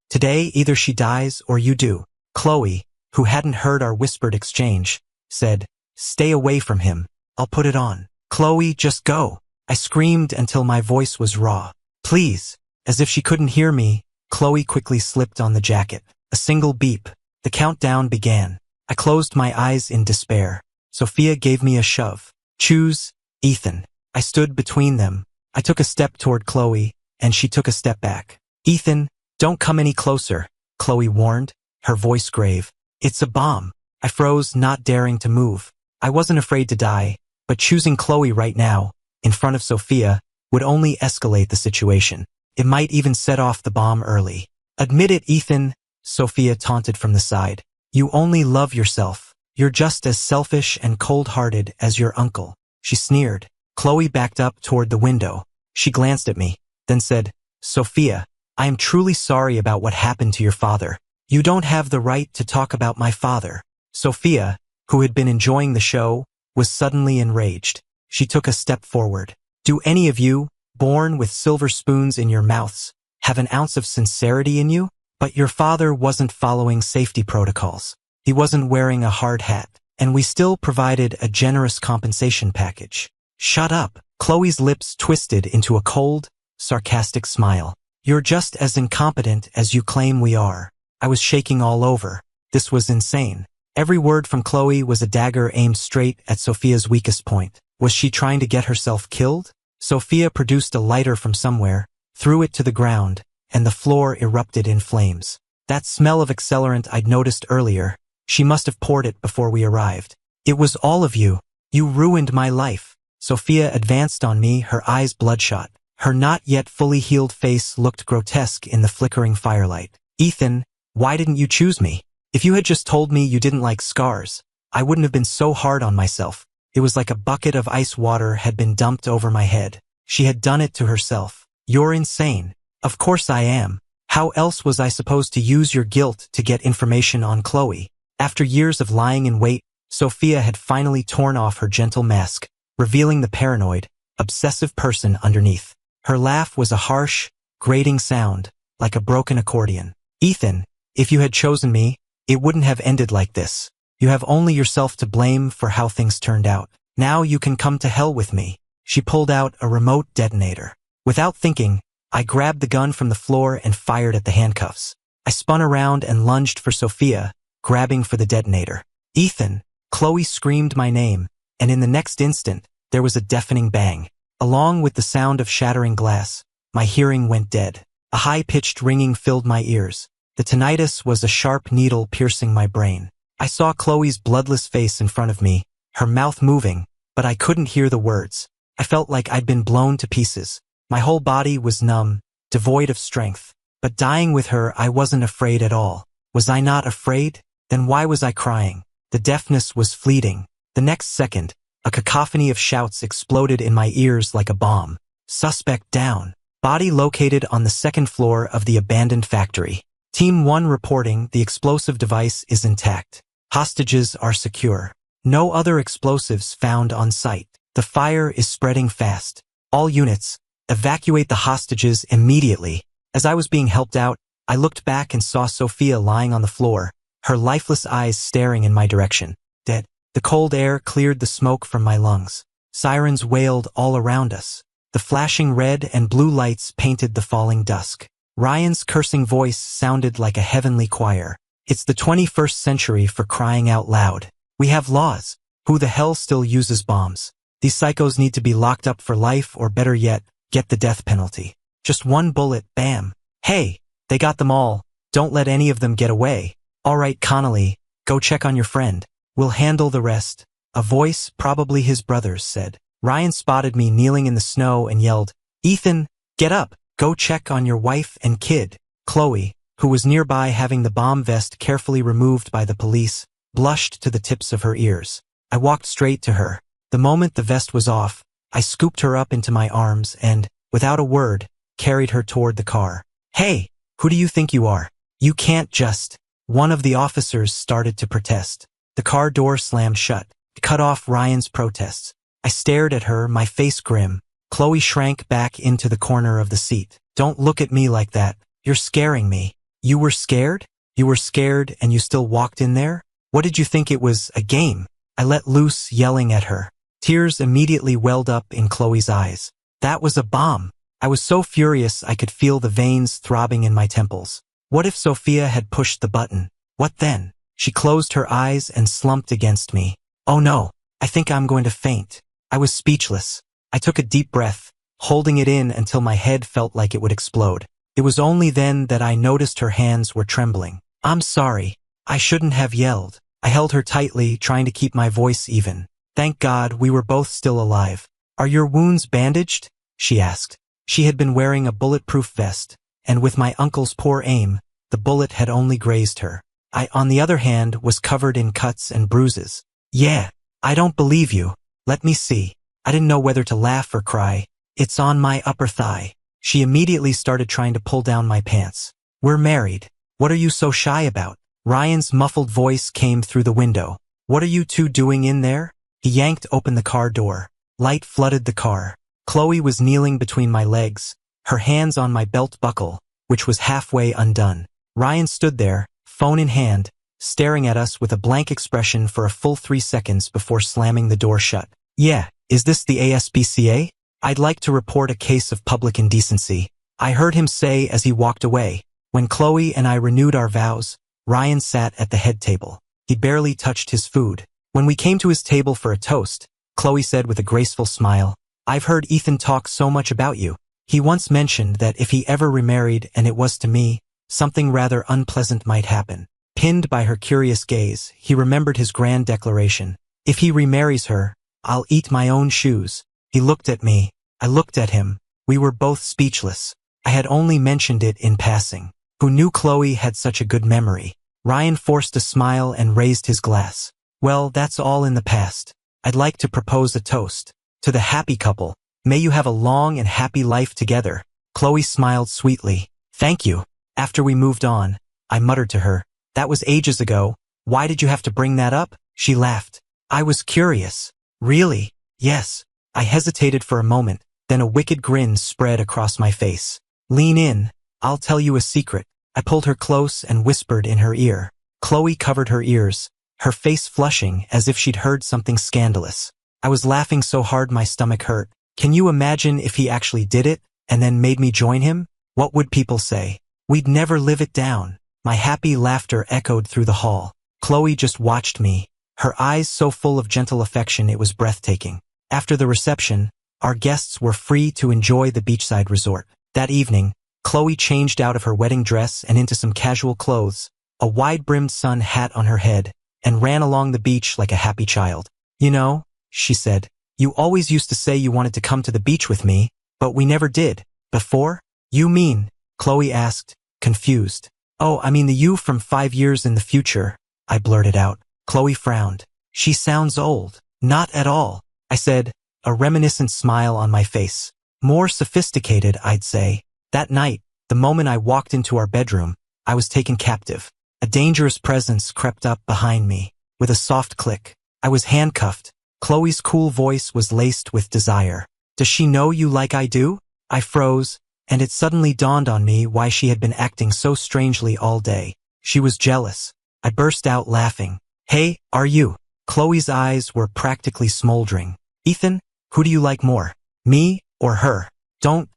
Today either she dies or you do." Chloe, who hadn't heard our whispered exchange, said, "Stay away from him. I'll put it on." "Chloe, just go." I screamed until my voice was raw. "Please." As if she couldn't hear me, Chloe quickly slipped on the jacket. A single beep. The countdown began. I closed my eyes in despair. Sophia gave me a shove. "Choose, Ethan." I stood between them. I took a step toward Chloe, and she took a step back. "Ethan, don't come any closer," Chloe warned, her voice grave. "It's a bomb." I froze, not daring to move. I wasn't afraid to die, but choosing Chloe right now, in front of Sophia, would only escalate the situation. It might even set off the bomb early. "Admit it, Ethan," Sophia taunted from the side. "You only love yourself. You're just as selfish and cold-hearted as your uncle." She sneered. Chloe backed up toward the window. She glanced at me, then said, "Sophia, I am truly sorry about what happened to your father. You don't have the right to talk about my father." Sophia, who had been enjoying the show, was suddenly enraged. She took a step forward. "Do any of you, born with silver spoons in your mouths, have an ounce of sincerity in you? But your father wasn't following safety protocols. He wasn't wearing a hard hat, and we still provided a generous compensation package." "Shut up." Chloe's lips twisted into a cold, sarcastic smile. "You're just as incompetent as you claim we are." I was shaking all over. This was insane. Every word from Chloe was a dagger aimed straight at Sophia's weakest point. Was she trying to get herself killed? Sophia produced a lighter from somewhere, threw it to the ground, and the floor erupted in flames. That smell of accelerant I'd noticed earlier, she must have poured it before we arrived. "It was all of you. You ruined my life." Sophia advanced on me, her eyes bloodshot. Her not yet fully healed face looked grotesque in the flickering firelight. "Ethan, why didn't you choose me? If you had just told me you didn't like scars, I wouldn't have been so hard on myself." It was like a bucket of ice water had been dumped over my head. She had done it to herself. "You're insane." "Of course I am. How else was I supposed to use your guilt to get information on Chloe?" After years of lying in wait, Sophia had finally torn off her gentle mask, revealing the paranoid, obsessive person underneath. Her laugh was a harsh, grating sound, like a broken accordion. "Ethan, if you had chosen me, it wouldn't have ended like this. You have only yourself to blame for how things turned out. Now you can come to hell with me." She pulled out a remote detonator. Without thinking, I grabbed the gun from the floor and fired at the handcuffs. I spun around and lunged for Sophia, grabbing for the detonator. "Ethan!" Chloe screamed my name, and in the next instant, there was a deafening bang. Along with the sound of shattering glass, my hearing went dead. A high-pitched ringing filled my ears. The tinnitus was a sharp needle piercing my brain. I saw Chloe's bloodless face in front of me, her mouth moving, but I couldn't hear the words. I felt like I'd been blown to pieces. My whole body was numb, devoid of strength. But dying with her, I wasn't afraid at all. Was I not afraid? Then why was I crying? The deafness was fleeting. The next second, a cacophony of shouts exploded in my ears like a bomb. "Suspect down. Body located on the second floor of the abandoned factory. Team 1 reporting the explosive device is intact. Hostages are secure. No other explosives found on site. The fire is spreading fast. All units, evacuate the hostages immediately." As I was being helped out, I looked back and saw Sophia lying on the floor, her lifeless eyes staring in my direction. Dead. The cold air cleared the smoke from my lungs. Sirens wailed all around us. The flashing red and blue lights painted the falling dusk. Ryan's cursing voice sounded like a heavenly choir. "It's the 21st century, for crying out loud. We have laws. Who the hell still uses bombs? These psychos need to be locked up for life, or better yet, get the death penalty. Just one bullet, bam. Hey, they got them all. Don't let any of them get away. All right, Connolly, go check on your friend. We'll handle the rest." A voice, probably his brother's, said. Ryan spotted me kneeling in the snow and yelled, "Ethan, get up. Go check on your wife and kid." Chloe, who was nearby having the bomb vest carefully removed by the police, blushed to the tips of her ears. I walked straight to her. The moment the vest was off, I scooped her up into my arms and, without a word, carried her toward the car. "Hey, who do you think you are? You can't just..." One of the officers started to protest. The car door slammed shut, cut off Ryan's protests. I stared at her, my face grim. Chloe shrank back into the corner of the seat. "Don't look at me like that. You're scaring me." "You were scared? You were scared and you still walked in there? What did you think it was, a game?" I let loose, yelling at her. Tears immediately welled up in Chloe's eyes. That was a bomb. I was so furious I could feel the veins throbbing in my temples. What if Sophia had pushed the button? What then? She closed her eyes and slumped against me. "Oh no, I think I'm going to faint." I was speechless. I took a deep breath, holding it in until my head felt like it would explode. It was only then that I noticed her hands were trembling. "I'm sorry. I shouldn't have yelled." I held her tightly, trying to keep my voice even. Thank God we were both still alive. "Are your wounds bandaged?" she asked. She had been wearing a bulletproof vest, and with my uncle's poor aim, the bullet had only grazed her. I, on the other hand, was covered in cuts and bruises. "Yeah, I don't believe you. Let me see." I didn't know whether to laugh or cry. It's on my upper thigh. She immediately started trying to pull down my pants. We're married. What are you so shy about? Ryan's muffled voice came through the window. What are you two doing in there? He yanked open the car door. Light flooded the car. Chloe was kneeling between my legs, her hands on my belt buckle, which was halfway undone. Ryan stood there, phone in hand, staring at us with a blank expression for a full 3 seconds before slamming the door shut. Yeah, is this the ASPCA? I'd like to report a case of public indecency, I heard him say as he walked away. When Chloe and I renewed our vows, Ryan sat at the head table. He barely touched his food. When we came to his table for a toast, Chloe said with a graceful smile, I've heard Ethan talk so much about you. He once mentioned that if he ever remarried and it was to me, something rather unpleasant might happen. Pinned by her curious gaze, he remembered his grand declaration. If he remarries her, I'll eat my own shoes. He looked at me. I looked at him. We were both speechless. I had only mentioned it in passing. Who knew Chloe had such a good memory? Ryan forced a smile and raised his glass. Well, that's all in the past. I'd like to propose a toast. To the happy couple. May you have a long and happy life together. Chloe smiled sweetly. Thank you. After we moved on, I muttered to her, that was ages ago. Why did you have to bring that up? She laughed. I was curious. Really? Yes. I hesitated for a moment, then a wicked grin spread across my face. Lean in. I'll tell you a secret. I pulled her close and whispered in her ear. Chloe covered her ears, her face flushing as if she'd heard something scandalous. I was laughing so hard my stomach hurt. Can you imagine if he actually did it, and then made me join him? What would people say? We'd never live it down. My happy laughter echoed through the hall. Chloe just watched me, her eyes so full of gentle affection it was breathtaking. After the reception, our guests were free to enjoy the beachside resort. That evening, Chloe changed out of her wedding dress and into some casual clothes, a wide-brimmed sun hat on her head, and ran along the beach like a happy child. You know, she said, you always used to say you wanted to come to the beach with me, but we never did. Before? You mean? Chloe asked, confused. Oh, I mean the you from 5 years in the future, I blurted out. Chloe frowned. She sounds old. Not at all, I said, a reminiscent smile on my face. More sophisticated, I'd say. That night, the moment I walked into our bedroom, I was taken captive. A dangerous presence crept up behind me. With a soft click, I was handcuffed. Chloe's cool voice was laced with desire. Does she know you like I do? I froze, and it suddenly dawned on me why she had been acting so strangely all day. She was jealous. I burst out laughing. Hey, are you? Chloe's eyes were practically smoldering. Ethan, who do you like more? Me or her? Don't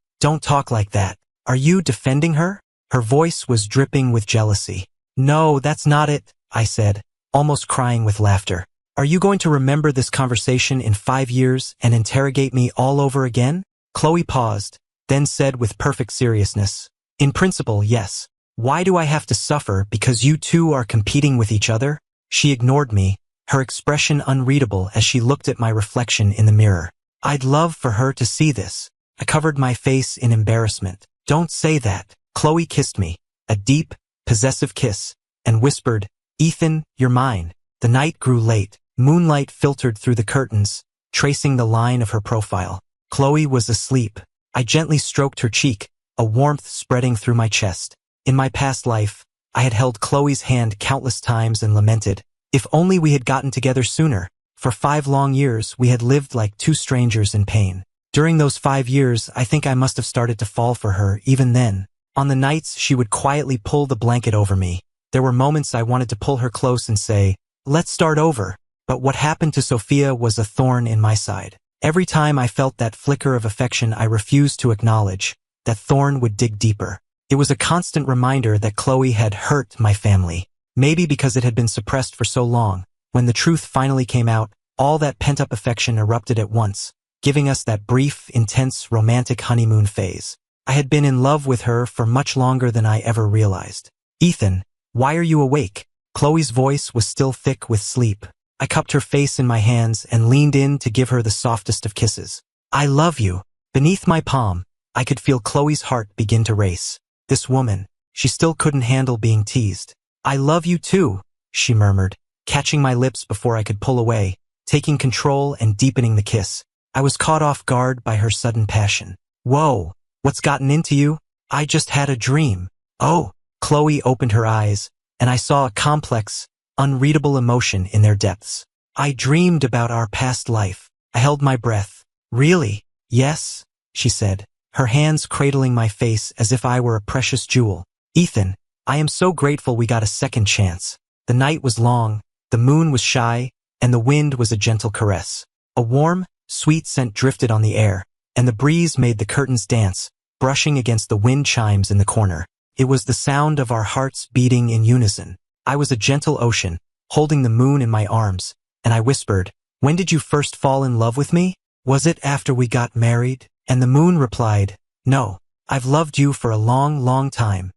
talk like that. Are you defending her? Her voice was dripping with jealousy. No, that's not it, I said, almost crying with laughter. Are you going to remember this conversation in 5 years and interrogate me all over again? Chloe paused, then said with perfect seriousness, in principle, yes. Why do I have to suffer because you two are competing with each other? She ignored me, her expression unreadable as she looked at my reflection in the mirror. I'd love for her to see this. I covered my face in embarrassment. Don't say that. Chloe kissed me, a deep, possessive kiss, and whispered, Ethan, you're mine. The night grew late. Moonlight filtered through the curtains, tracing the line of her profile. Chloe was asleep. I gently stroked her cheek, a warmth spreading through my chest. In my past life, I had held Chloe's hand countless times and lamented, if only we had gotten together sooner. For 5 long years, we had lived like two strangers in pain. During those 5 years, I think I must have started to fall for her even then. On the nights, she would quietly pull the blanket over me. There were moments I wanted to pull her close and say, let's start over. But what happened to Sophia was a thorn in my side. Every time I felt that flicker of affection I refused to acknowledge, that thorn would dig deeper. It was a constant reminder that Chloe had hurt my family. Maybe because it had been suppressed for so long. When the truth finally came out, all that pent-up affection erupted at once, giving us that brief, intense, romantic honeymoon phase. I had been in love with her for much longer than I ever realized. Ethan, why are you awake? Chloe's voice was still thick with sleep. I cupped her face in my hands and leaned in to give her the softest of kisses. I love you. Beneath my palm, I could feel Chloe's heart begin to race. This woman, she still couldn't handle being teased. I love you too, she murmured, catching my lips before I could pull away, taking control and deepening the kiss. I was caught off guard by her sudden passion. Whoa, what's gotten into you? I just had a dream. Oh, Chloe opened her eyes, and I saw a complex, unreadable emotion in their depths. I dreamed about our past life. I held my breath. Really? Yes, she said, her hands cradling my face as if I were a precious jewel. Ethan, I am so grateful we got a second chance. The night was long, the moon was shy, and the wind was a gentle caress. A warm, sweet scent drifted on the air, and the breeze made the curtains dance, brushing against the wind chimes in the corner. It was the sound of our hearts beating in unison. I was a gentle ocean, holding the moon in my arms, and I whispered, "When did you first fall in love with me? Was it after we got married?" And the moon replied, "No, I've loved you for a long, long time.